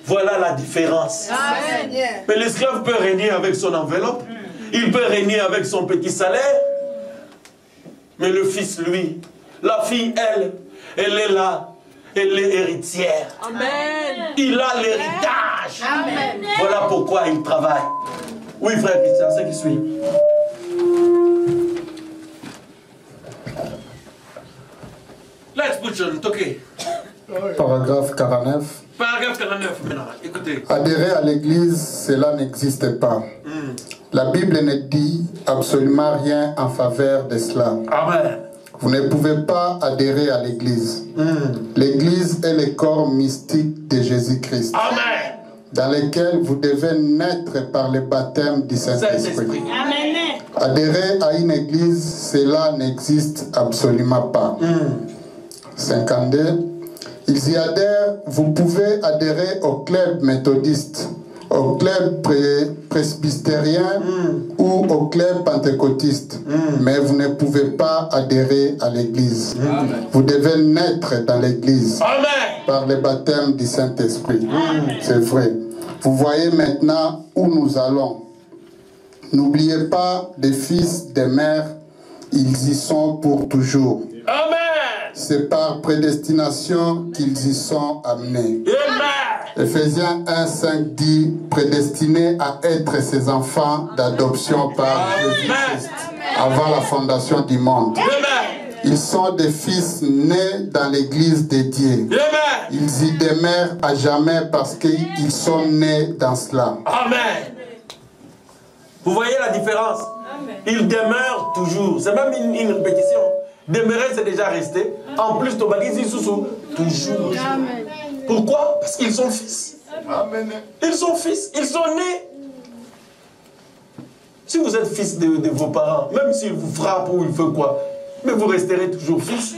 Voilà la différence. Amen. Mais l'esclave peut régner avec son enveloppe. Il peut régner avec son petit salaire. Mais le fils, lui, la fille, elle est là. Elle est héritière. Amen. Il a l'héritage. Amen. Voilà pourquoi il travaille. Oui, frère Christian, c'est qui suit. Let's put you on, ok. Paragraphe 49. Paragraphe 49, maintenant, écoutez. Adhérer à l'église, cela n'existe pas. La Bible ne dit absolument rien en faveur de cela. Amen. Vous ne pouvez pas adhérer à l'église. L'église est le corps mystique de Jésus-Christ. Amen. Dans lequel vous devez naître par le baptême du Saint-Esprit. Amen. Adhérer à une église, cela n'existe absolument pas. 52. Ils y adhèrent, vous pouvez adhérer au club méthodiste, au club presbytérien ou au club pentecôtiste, mais vous ne pouvez pas adhérer à l'église. Vous devez naître dans l'église par le baptême du Saint-Esprit. C'est vrai. Vous voyez maintenant où nous allons. N'oubliez pas des fils, des mères, ils y sont pour toujours. Amen. C'est par prédestination qu'ils y sont amenés. Éphésiens 1:5 dit, prédestinés à être ses enfants d'adoption par Jésus-Christ. avant la fondation du monde. Amen. Ils sont des fils nés dans l'église dédiée. Amen. Ils y demeurent à jamais parce qu'ils sont nés dans cela. Amen. Vous voyez la différence? Ils demeurent toujours. C'est même une répétition. Demeurer, c'est déjà resté. En plus, Tobagisi Soussou, toujours. Amen. Pourquoi? Parce qu'ils sont fils. Amen. Ils sont fils. Ils sont nés. Si vous êtes fils de vos parents, même s'ils vous frappent ou ils font quoi, mais vous resterez toujours fils.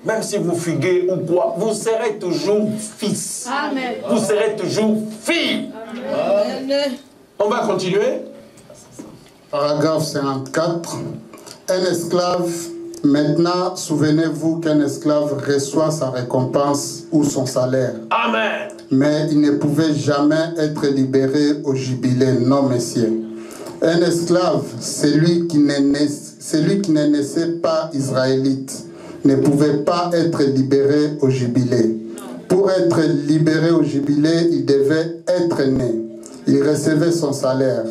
Même si vous fuguez ou quoi, vous serez toujours fils. Amen. Vous serez toujours fille. Amen. On va continuer. Paragraphe 54. Un esclave, maintenant souvenez-vous qu'un esclave reçoit sa récompense ou son salaire. Amen. Mais il ne pouvait jamais être libéré au jubilé, non messieurs. Un esclave, celui qui ne naissait pas israélite, ne pouvait pas être libéré au jubilé. Pour être libéré au jubilé, il devait être né. Il recevait son salaire.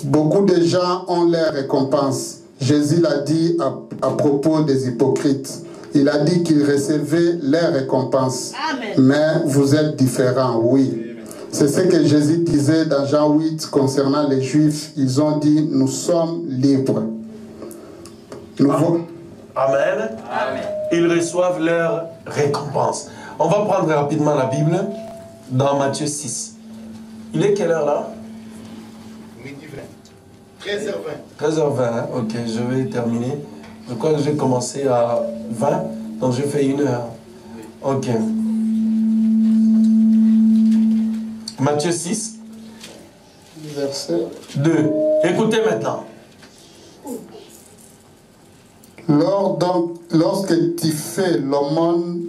Beaucoup de gens ont leur récompense. Jésus l'a dit à propos des hypocrites. Il a dit qu'ils recevaient leur récompense. Amen. Mais vous êtes différents, oui. C'est ce que Jésus disait dans Jean 8 concernant les Juifs. Ils ont dit, nous sommes libres. Amen. Amen. Ils reçoivent leur récompense. On va prendre rapidement la Bible dans Matthieu 6. Il est quelle heure là? Midi 20. 13h20. 13h20, hein? Ok, je vais terminer. Je crois que j'ai commencé à 20, donc je fais 1 heure. Ok. Matthieu 6, Verset 2. Écoutez maintenant. Lorsque tu fais l'aumône,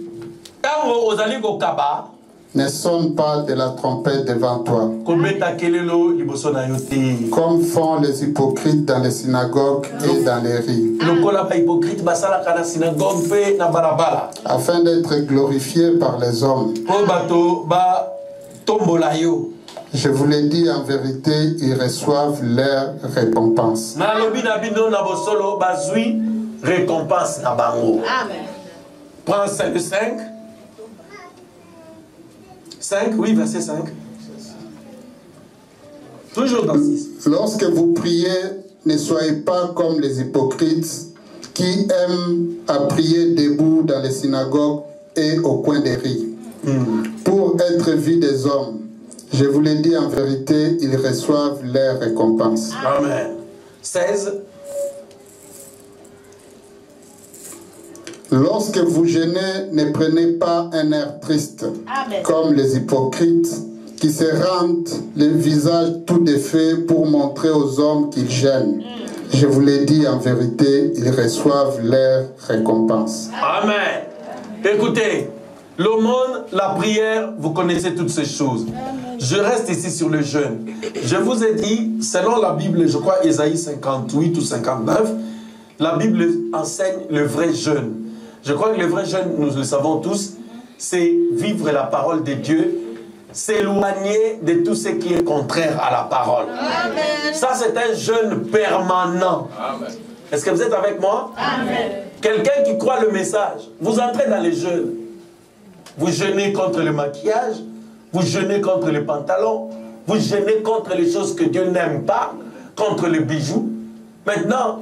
ne sonne pas de la trompette devant toi, comme font les hypocrites dans les synagogues et dans les rues, afin d'être glorifiés par les hommes. Je vous l'ai dit en vérité, ils reçoivent leur récompense. Récompense na bango. Amen. Prends 5. 5, oui, verset 5. Toujours dans 6. Lorsque vous priez, ne soyez pas comme les hypocrites qui aiment à prier debout dans les synagogues et au coin des rues, pour être vus des hommes. Je vous l'ai dit en vérité, ils reçoivent leur récompense. Amen. 16. Lorsque vous jeûnez, ne prenez pas un air triste, Amen. comme les hypocrites qui se rendent le visage tout défait pour montrer aux hommes qu'ils jeûnent. Je vous l'ai dit en vérité, ils reçoivent leur récompense. Amen. Écoutez, l'aumône, la prière, vous connaissez toutes ces choses. Je reste ici sur le jeûne. Je vous ai dit, selon la Bible, je crois Ésaïe 58 ou 59, la Bible enseigne le vrai jeûne. Je crois que le vrai jeûne, nous le savons tous, c'est vivre la parole de Dieu, s'éloigner de tout ce qui est contraire à la parole. Amen. Ça, c'est un jeûne permanent. Est-ce que vous êtes avec moi? Amen. Quelqu'un qui croit le message, vous entrez dans les jeûnes. Vous jeûnez contre le maquillage, vous jeûnez contre les pantalons, vous jeûnez contre les choses que Dieu n'aime pas, contre les bijoux. Maintenant,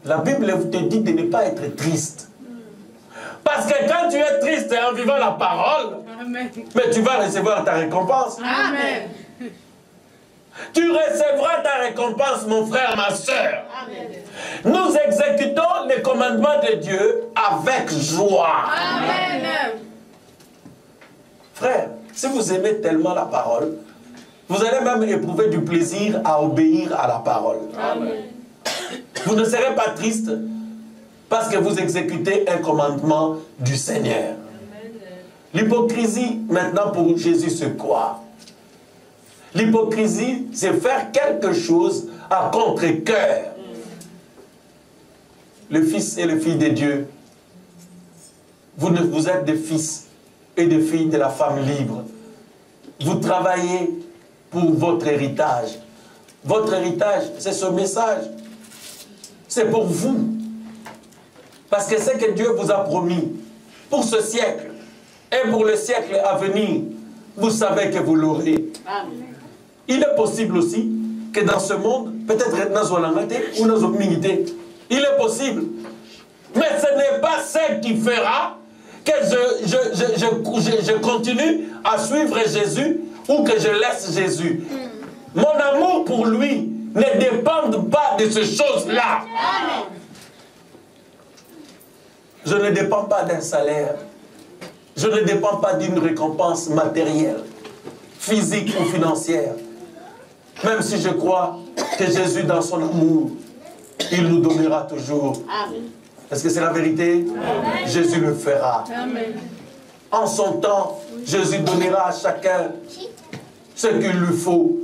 la Bible te dit de ne pas être triste. Parce que quand tu es triste en vivant la parole, Amen. mais tu vas recevoir ta récompense. Amen. Tu recevras ta récompense, mon frère, ma soeur. Nous exécutons les commandements de Dieu avec joie. Amen. Frère, si vous aimez tellement la parole, vous allez même éprouver du plaisir à obéir à la parole. Amen. Vous ne serez pas triste parce que vous exécutez un commandement du Seigneur. L'hypocrisie, maintenant, pour Jésus, c'est quoi? L'hypocrisie, c'est faire quelque chose à contre-cœur. Le fils et les filles de Dieu, vous êtes des fils et des filles de la femme libre. Vous travaillez pour votre héritage. votre héritage, c'est ce message. C'est pour vous. Parce que c'est que Dieu vous a promis pour ce siècle et pour le siècle à venir. Vous savez que vous l'aurez. Il est possible aussi que dans ce monde, peut-être dans Zolangate ou dans Zomingité, il est possible. Mais ce n'est pas ce qui fera que je continue à suivre Jésus ou que je laisse Jésus. Mon amour pour lui ne dépend pas de ces choses-là. Je ne dépends pas d'un salaire. Je ne dépends pas d'une récompense matérielle, physique ou financière. Même si je crois que Jésus, dans son amour, il nous donnera toujours. Est-ce que c'est la vérité? Amen. Jésus le fera. Amen. En son temps, Jésus donnera à chacun ce qu'il lui faut.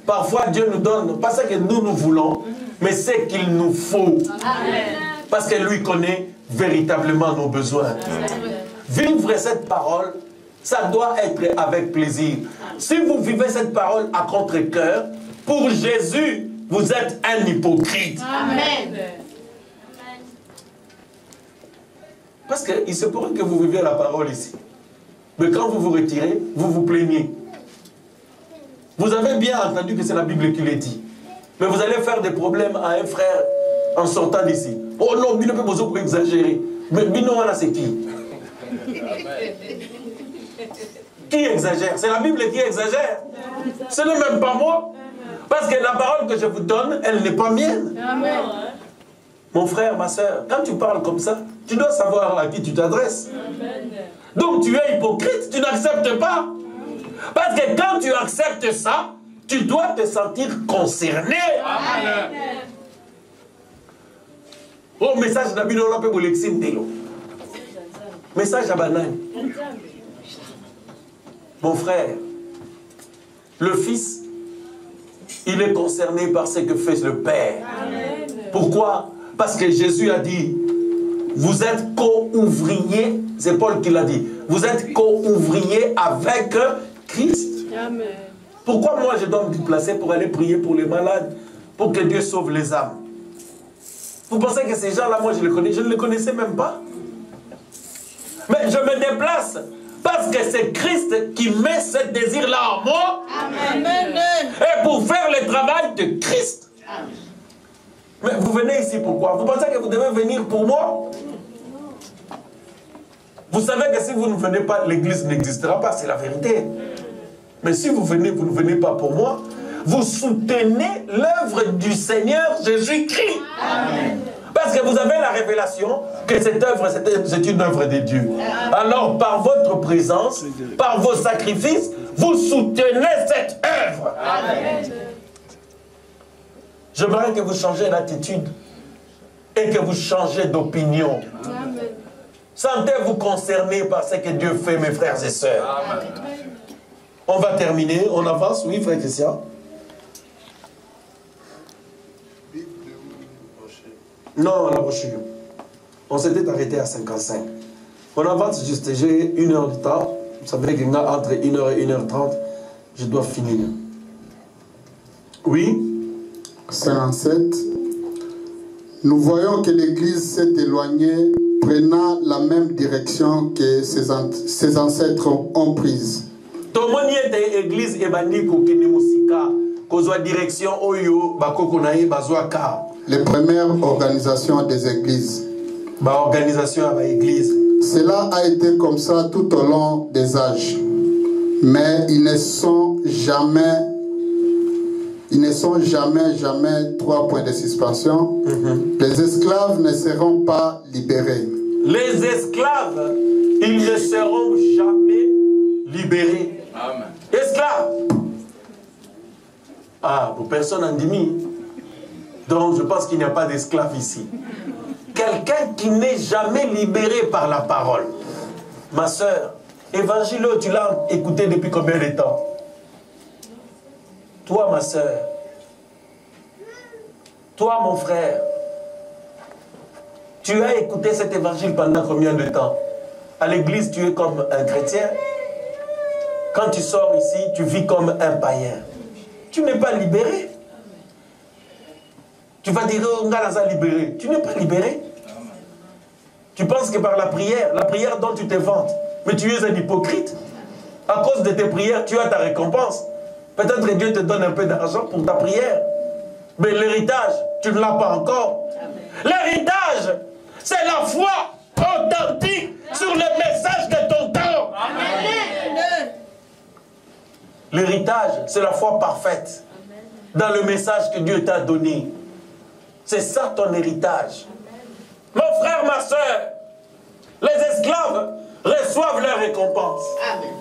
Parfois, Dieu nous donne, pas ce que nous voulons, mais ce qu'il nous faut. Amen. Parce que lui connaît véritablement nos besoins. Amen. Vivre cette parole, ça doit être avec plaisir. Si vous vivez cette parole à contre-cœur, pour Jésus, vous êtes un hypocrite. Amen. Parce qu'il se pourrait que vous viviez la parole ici. Mais quand vous vous retirez, vous vous plaignez. Vous avez bien entendu que c'est la Bible qui le dit. Mais vous allez faire des problèmes à un frère en sortant d'ici. Oh non, il ne peut pas exagérer. Mais Binoana, c'est qui? Qui exagère? C'est la Bible qui exagère. Ce n'est même pas moi. Parce que la parole que je vous donne, elle n'est pas mienne. Amen. Mon frère, ma soeur, quand tu parles comme ça, tu dois savoir à qui tu t'adresses. Donc tu es hypocrite, tu n'acceptes pas. Parce que quand tu acceptes ça, tu dois te sentir concerné. Amen. Oh, message d'Abino Lopé Bolexim Delo. Message à Banane. Mon frère, le Fils, il est concerné par ce que fait le Père. Amen. Pourquoi? Parce que Jésus a dit, vous êtes co-ouvriers, c'est Paul qui l'a dit, vous êtes co-ouvriers avec Christ. Amen. Pourquoi moi je dois me déplacer pour aller prier pour les malades, pour que Dieu sauve les âmes? Vous pensez que ces gens-là, moi je les connais? Je ne les connaissais même pas. Mais je me déplace parce que c'est Christ qui met ce désir-là en moi. Amen. Et pour faire le travail de Christ. Amen. Mais vous venez ici pourquoi? Vous pensez que vous devez venir pour moi? Vous savez que si vous ne venez pas, l'église n'existera pas, c'est la vérité. Mais si vous venez, vous ne venez pas pour moi, vous soutenez l'œuvre du Seigneur Jésus-Christ. Amen. Parce que vous avez la révélation que cette œuvre, c'est une œuvre de Dieu. Alors, par votre présence, par vos sacrifices, vous soutenez cette œuvre. Amen. J'aimerais que vous changez d'attitude et que vous changez d'opinion. Sentez-vous concernés par ce que Dieu fait, mes frères et sœurs. Amen. On va terminer. On avance, oui, frère Christian. Non, la brochure. On s'était arrêté à 55. On avance juste. J'ai 1 heure de temps. Vous savez qu'il y a entre 1 heure et 1h30. Je dois finir. Oui. 57. Nous voyons que l'Église s'est éloignée, prenant la même direction que ses ancêtres ont prise. Les premières organisations des églises. Cela a été comme ça tout au long des âges. Mais ils ne sont jamais 3 points de suspension. Les esclaves ne seront pas libérés. Les esclaves, ils ne seront jamais libérés. Amen. Esclaves. Ah, pour personne en demi. Donc je pense qu'il n'y a pas d'esclave ici. Quelqu'un qui n'est jamais libéré par la parole. Ma soeur, Évangile, tu l'as écouté depuis combien de temps? Toi, ma soeur, toi, mon frère, tu as écouté cet évangile pendant combien de temps? À l'église, tu es comme un chrétien. Quand tu sors ici, tu vis comme un païen. Tu n'es pas libéré. Tu vas dire, oh, Ngalaza libéré. Tu n'es pas libéré. Tu penses que par la prière dont tu te vantes, mais tu es un hypocrite. À cause de tes prières, tu as ta récompense. Peut-être que Dieu te donne un peu d'argent pour ta prière. Mais l'héritage, tu ne l'as pas encore. L'héritage, c'est la foi authentique sur le message de ton temps. L'héritage, c'est la foi parfaite dans le message que Dieu t'a donné. C'est ça ton héritage. Mon frère, ma soeur, les esclaves reçoivent leur récompense. Amen.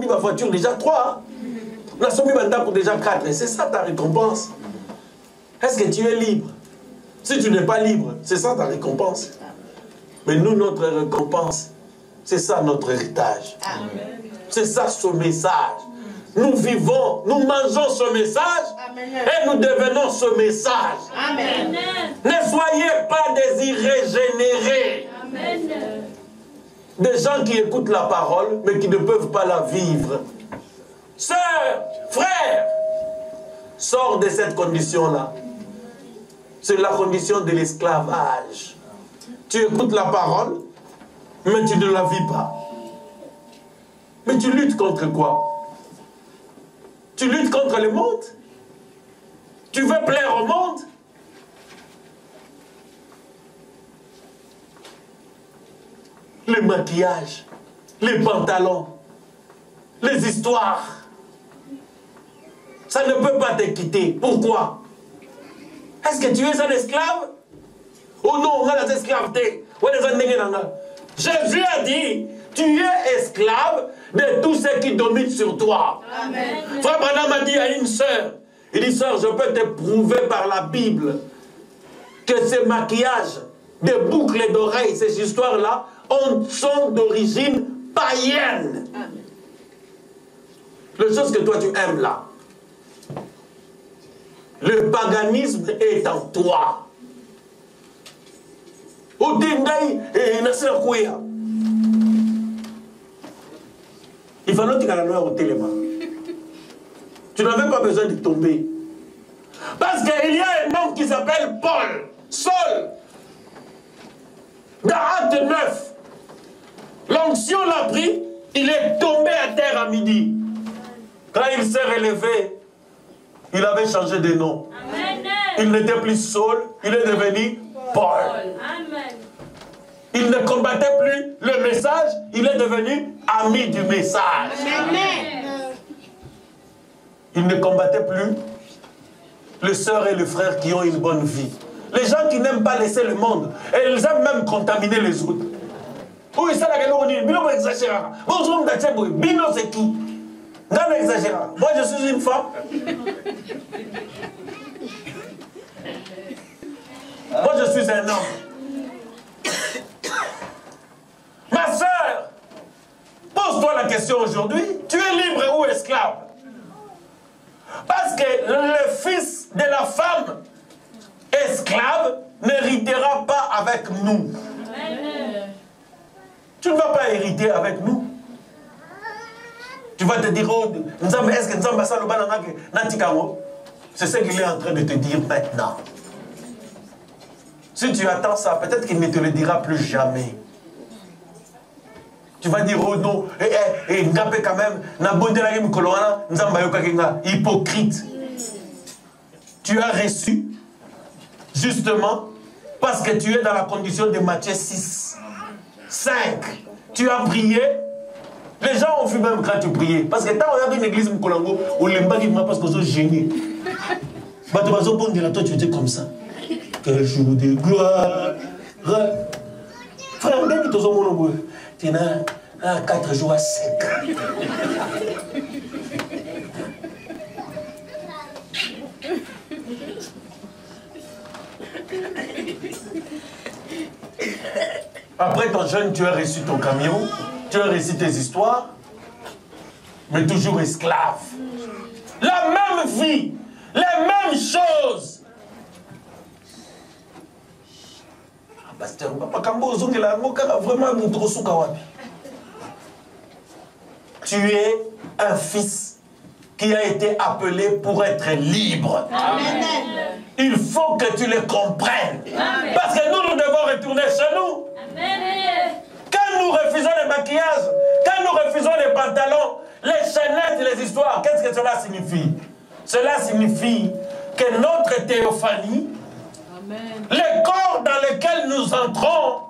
La voiture déjà 3. La pour déjà 4. C'est ça ta récompense. Est-ce que tu es libre? Si tu n'es pas libre, c'est ça ta récompense. Mais nous, notre récompense, c'est ça notre héritage. C'est ça ce message. Nous vivons, nous mangeons ce message. Amen. Et nous devenons ce message. Amen. Ne soyez pas des irrégénérés. Amen. Des gens qui écoutent la parole, mais qui ne peuvent pas la vivre. Sœurs, frères, sors de cette condition-là. C'est la condition de l'esclavage. Tu écoutes la parole, mais tu ne la vis pas. Mais tu luttes contre quoi? Tu luttes contre le monde? Tu veux plaire au monde? Le maquillage, les pantalons, les histoires, ça ne peut pas te quitter. Pourquoi? Est-ce que tu es un esclave? Oh non, on a la esclaveté. Jésus a dit, tu es esclave de tous ceux qui dominent sur toi. Amen. Frère Branham a dit à une sœur, il dit, sœur, je peux te prouver par la Bible que ces maquillages, des boucles d'oreilles, ces histoires-là, sont d'origine païenne. Amen. Les choses que toi tu aimes là, le paganisme est en toi. Il fallait que tu aies au téléma. Tu n'avais pas besoin de tomber. Parce qu'il y a un homme qui s'appelle Paul, Saul. Dans Acte 9, l'onction l'a pris, il est tombé à terre à midi. Quand il s'est relevé, il avait changé de nom. Amen. Il n'était plus Saul, il est devenu Paul. Amen. Il ne combattait plus le message, il est devenu ami du message. Amen. Il ne combattait plus les sœurs et les frères qui ont une bonne vie. Les gens qui n'aiment pas laisser le monde, et ils aiment même contaminer les autres. Oui, ça, Bino exagère. Bonjour, Bino, c'est qui? Non, exagère. Moi, je suis une femme. Moi, je suis un homme. Ma soeur, pose-toi la question aujourd'hui. Tu es libre ou esclave? Parce que le fils de la femme esclave n'héritera pas avec nous. Tu ne vas pas hériter avec nous. Tu vas te dire, oh, est-ce que Nzamba c'est ce qu'il est en train de te dire maintenant. Si tu attends ça, peut-être qu'il ne te le dira plus jamais. Tu vas dire, oh non, Ngapé quand même, hypocrite. Tu as reçu, justement, parce que tu es dans la condition de Matthieu 6, 5. Tu as prié. Les gens ont vu même quand tu priais. Parce que quand on regarde une église Mkolango, on l'aime pas parce qu'on est gêné. Toi, tu étais comme ça. Quel jour de gloire. Frère, tu as 4 jours à 5. Après ton jeûne, tu as reçu ton camion, tu as reçu tes histoires, mais toujours esclave. La même vie, les mêmes choses. Pasteur, tu es un fils qui a été appelé pour être libre. Amen. Il faut que tu le comprennes. Parce que nous devons retourner chez nous. Quand nous refusons le maquillage, quand nous refusons les pantalons, les chaînettes et les histoires, qu'est-ce que cela signifie? Cela signifie que notre théophanie, le corps dans lequel nous entrons,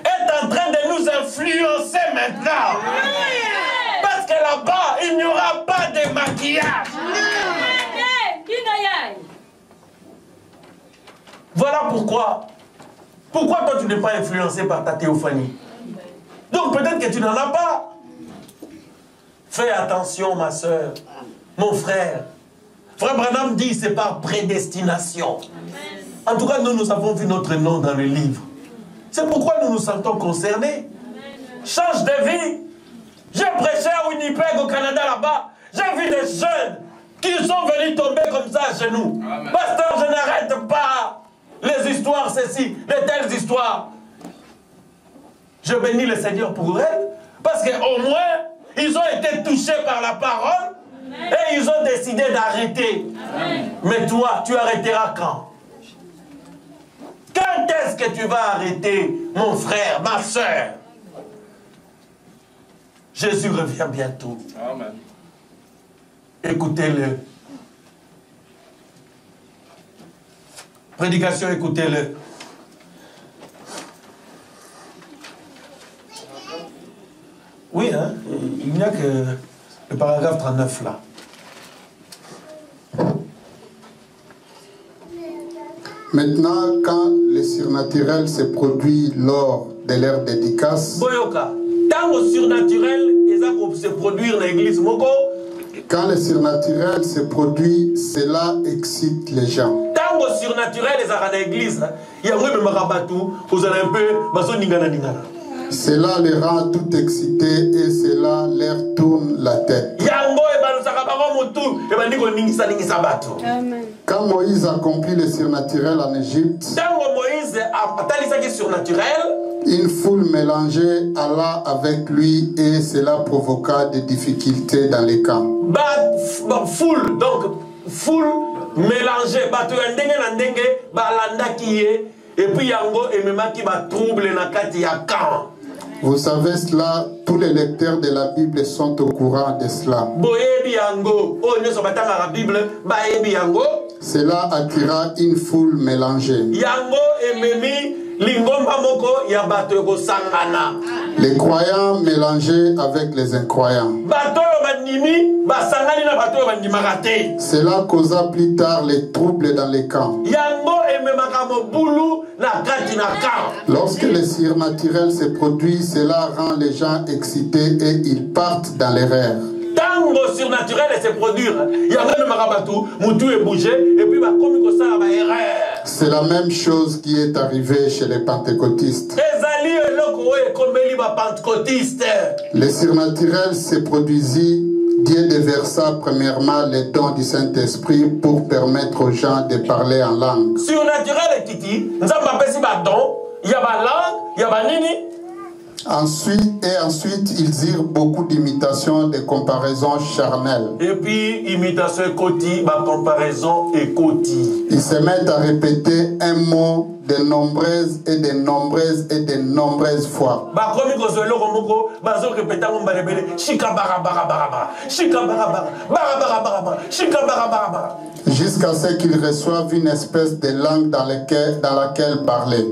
est en train de nous influencer maintenant. Parce que là-bas, il n'y aura pas de maquillage. Voilà pourquoi. Pourquoi toi tu n'es pas influencé par ta théophanie? Donc peut-être que tu n'en as pas. Fais attention, ma soeur, mon frère. Frère Branham dit c'est par prédestination. En tout cas, nous avons vu notre nom dans le livre. C'est pourquoi nous nous sentons concernés. Change de vie. J'ai prêché à Winnipeg au Canada là-bas. J'ai vu des jeunes qui sont venus tomber comme ça à genoux. Pasteur, je n'arrête pas les histoires, ceci, de telles histoires. Je bénis le Seigneur pour elles, parce qu'au moins, ils ont été touchés par la parole et ils ont décidé d'arrêter. Mais toi, tu arrêteras quand? Quand est-ce que tu vas arrêter, mon frère, ma soeur? Jésus revient bientôt. Amen. Écoutez-le. Prédication, écoutez-le. Oui, hein, il n'y a que le paragraphe 39 là. Maintenant, quand le surnaturel se produit lors de leur dédicace, Boyoka, tant au surnaturel, ils se produire dans l'église Moko. Quand le surnaturel se produit, cela excite les gens. Tant au surnaturel, ils sont dans l'église. Il y a même Marabatou, vous allez un peu, baso ningana ningana. Cela les rend tout excités et cela leur tourne la tête. Quand Moïse accomplit le surnaturel en Égypte, une foule mélangée alla avec lui et cela provoqua des difficultés dans les camps. Foule, donc foule mélangée, et puis yango et même qui va troubler na kati ya camp. Vous savez cela, tous les lecteurs de la Bible sont au courant de cela. Cela attira une foule mélangée. Les croyants mélangés avec les incroyants. Cela causa plus tard les troubles dans les camps. Lorsque le surnaturel se produit, cela rend les gens excités et ils partent dans l'erreur. Tango surnaturel se produire, il y a même marabatou, moutou est bougé, et puis comme il ça va erreur. C'est la même chose qui est arrivée chez les pentecôtistes. Le surnaturel se produisit, Dieu déversa premièrement les dons du Saint-Esprit pour permettre aux gens de parler en langue. Surnaturel est titi, nous avons pas si don, il y a ma langue, il y a ma nini. Ensuite, ils dirent beaucoup d'imitations, de comparaisons charnelles. Et puis, imitation koti, ma comparaison et koti. Ils se mettent à répéter un mot de nombreuses et de nombreuses et de nombreuses fois. Jusqu'à ce qu'ils reçoivent une espèce de langue dans laquelle parler.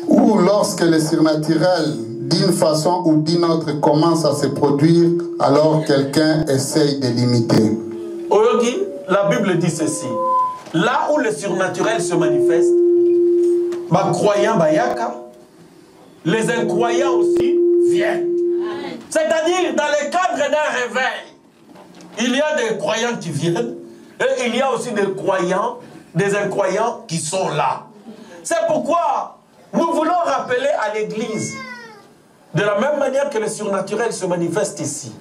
Ou lorsque le surnaturel, d'une façon ou d'une autre, commence à se produire, alors quelqu'un essaye de l'imiter. Oyogi, la Bible dit ceci. Là où le surnaturel se manifeste, croyants bayaka, les incroyants aussi viennent. C'est-à-dire, dans le cadre d'un réveil, il y a des croyants qui viennent, et il y a aussi des incroyants qui sont là. C'est pourquoi nous voulons rappeler à l'Église, de la même manière que le surnaturel se manifeste ici,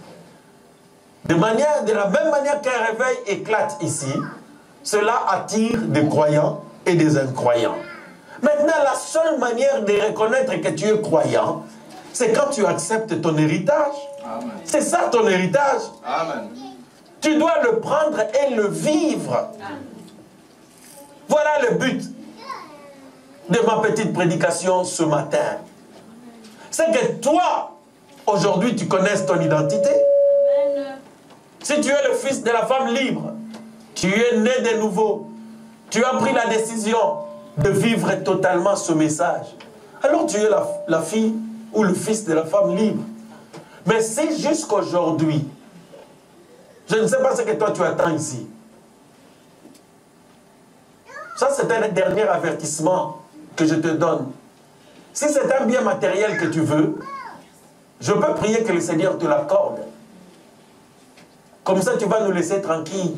de la même manière qu'un réveil éclate ici, cela attire des croyants et des incroyants. Maintenant, la seule manière de reconnaître que tu es croyant, c'est quand tu acceptes ton héritage. C'est ça ton héritage. Amen. Tu dois le prendre et le vivre. Voilà le but de ma petite prédication ce matin. C'est que toi, aujourd'hui, tu connaisses ton identité. Si tu es le fils de la femme libre, tu es né de nouveau, tu as pris la décision de vivre totalement ce message, alors tu es la fille ou le fils de la femme libre. Mais si jusqu'aujourd'hui, je ne sais pas ce que toi tu attends ici. Ça, c'est un dernier avertissement que je te donne. Si c'est un bien matériel que tu veux, je peux prier que le Seigneur te l'accorde. Comme ça, tu vas nous laisser tranquilles.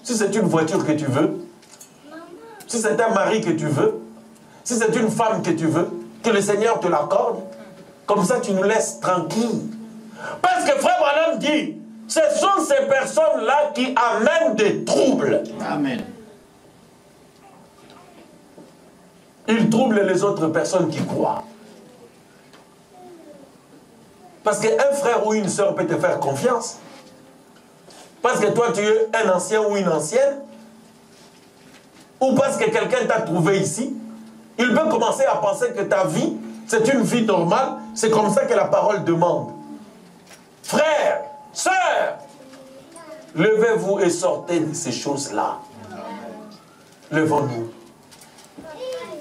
Si c'est une voiture que tu veux, si c'est un mari que tu veux, si c'est une femme que tu veux, que le Seigneur te l'accorde, comme ça, tu nous laisses tranquilles. Parce que Frère Branham dit, ce sont ces personnes-là qui amènent des troubles. Amen. Ils troublent les autres personnes qui croient. Parce qu'un frère ou une soeur peut te faire confiance. Parce que toi, tu es un ancien ou une ancienne. Ou parce que quelqu'un t'a trouvé ici. Il peut commencer à penser que ta vie, c'est une vie normale. C'est comme ça que la parole demande. Frères, sœurs, levez-vous et sortez de ces choses-là. Levons-nous.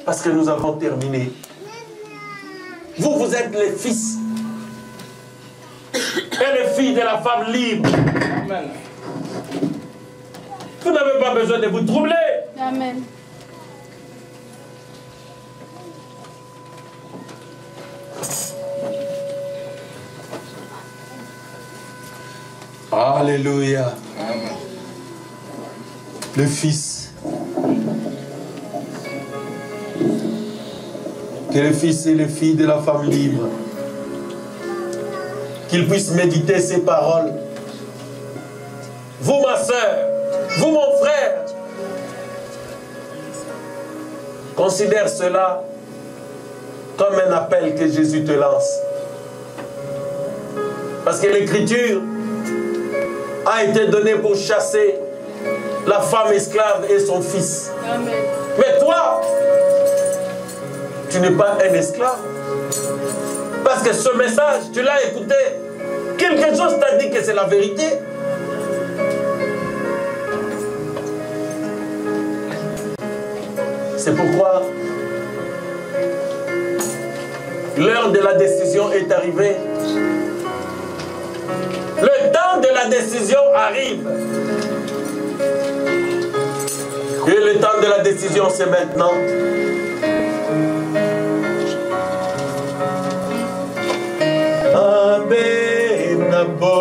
Parce que nous avons terminé. Vous, vous êtes les fils et les filles de la femme libre. Amen. Vous n'avez pas besoin de vous troubler. Amen. Alléluia. Amen. Le Fils. Que le Fils et les filles de la femme libre, qu'ils puissent méditer ces paroles. Vous, ma soeur, vous, mon frère, considère cela comme un appel que Jésus te lance. Parce que l'Écriture a été donnée pour chasser la femme esclave et son fils. Amen. Mais toi, tu n'es pas un esclave. Parce que ce message, tu l'as écouté. Quelque chose t'a dit que c'est la vérité. C'est pourquoi l'heure de la décision est arrivée. Le temps de la décision arrive. Et le temps de la décision, c'est maintenant. Amen, Abba.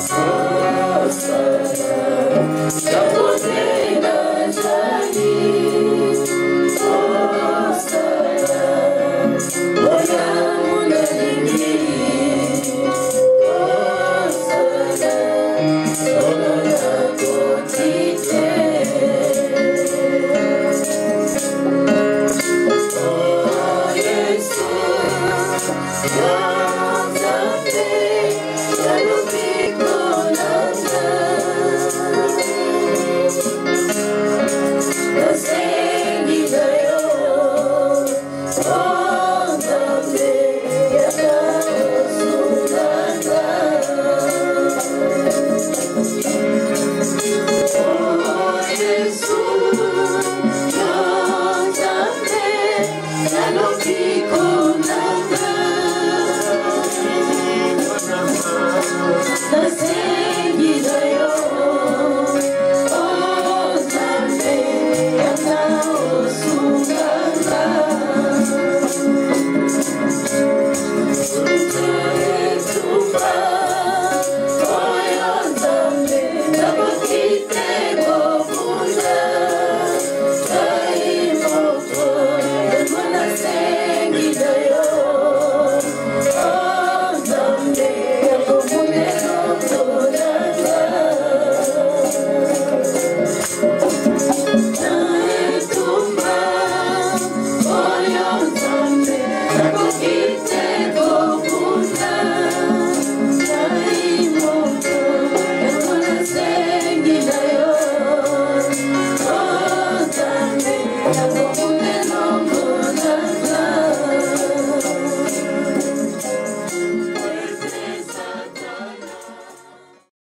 Oh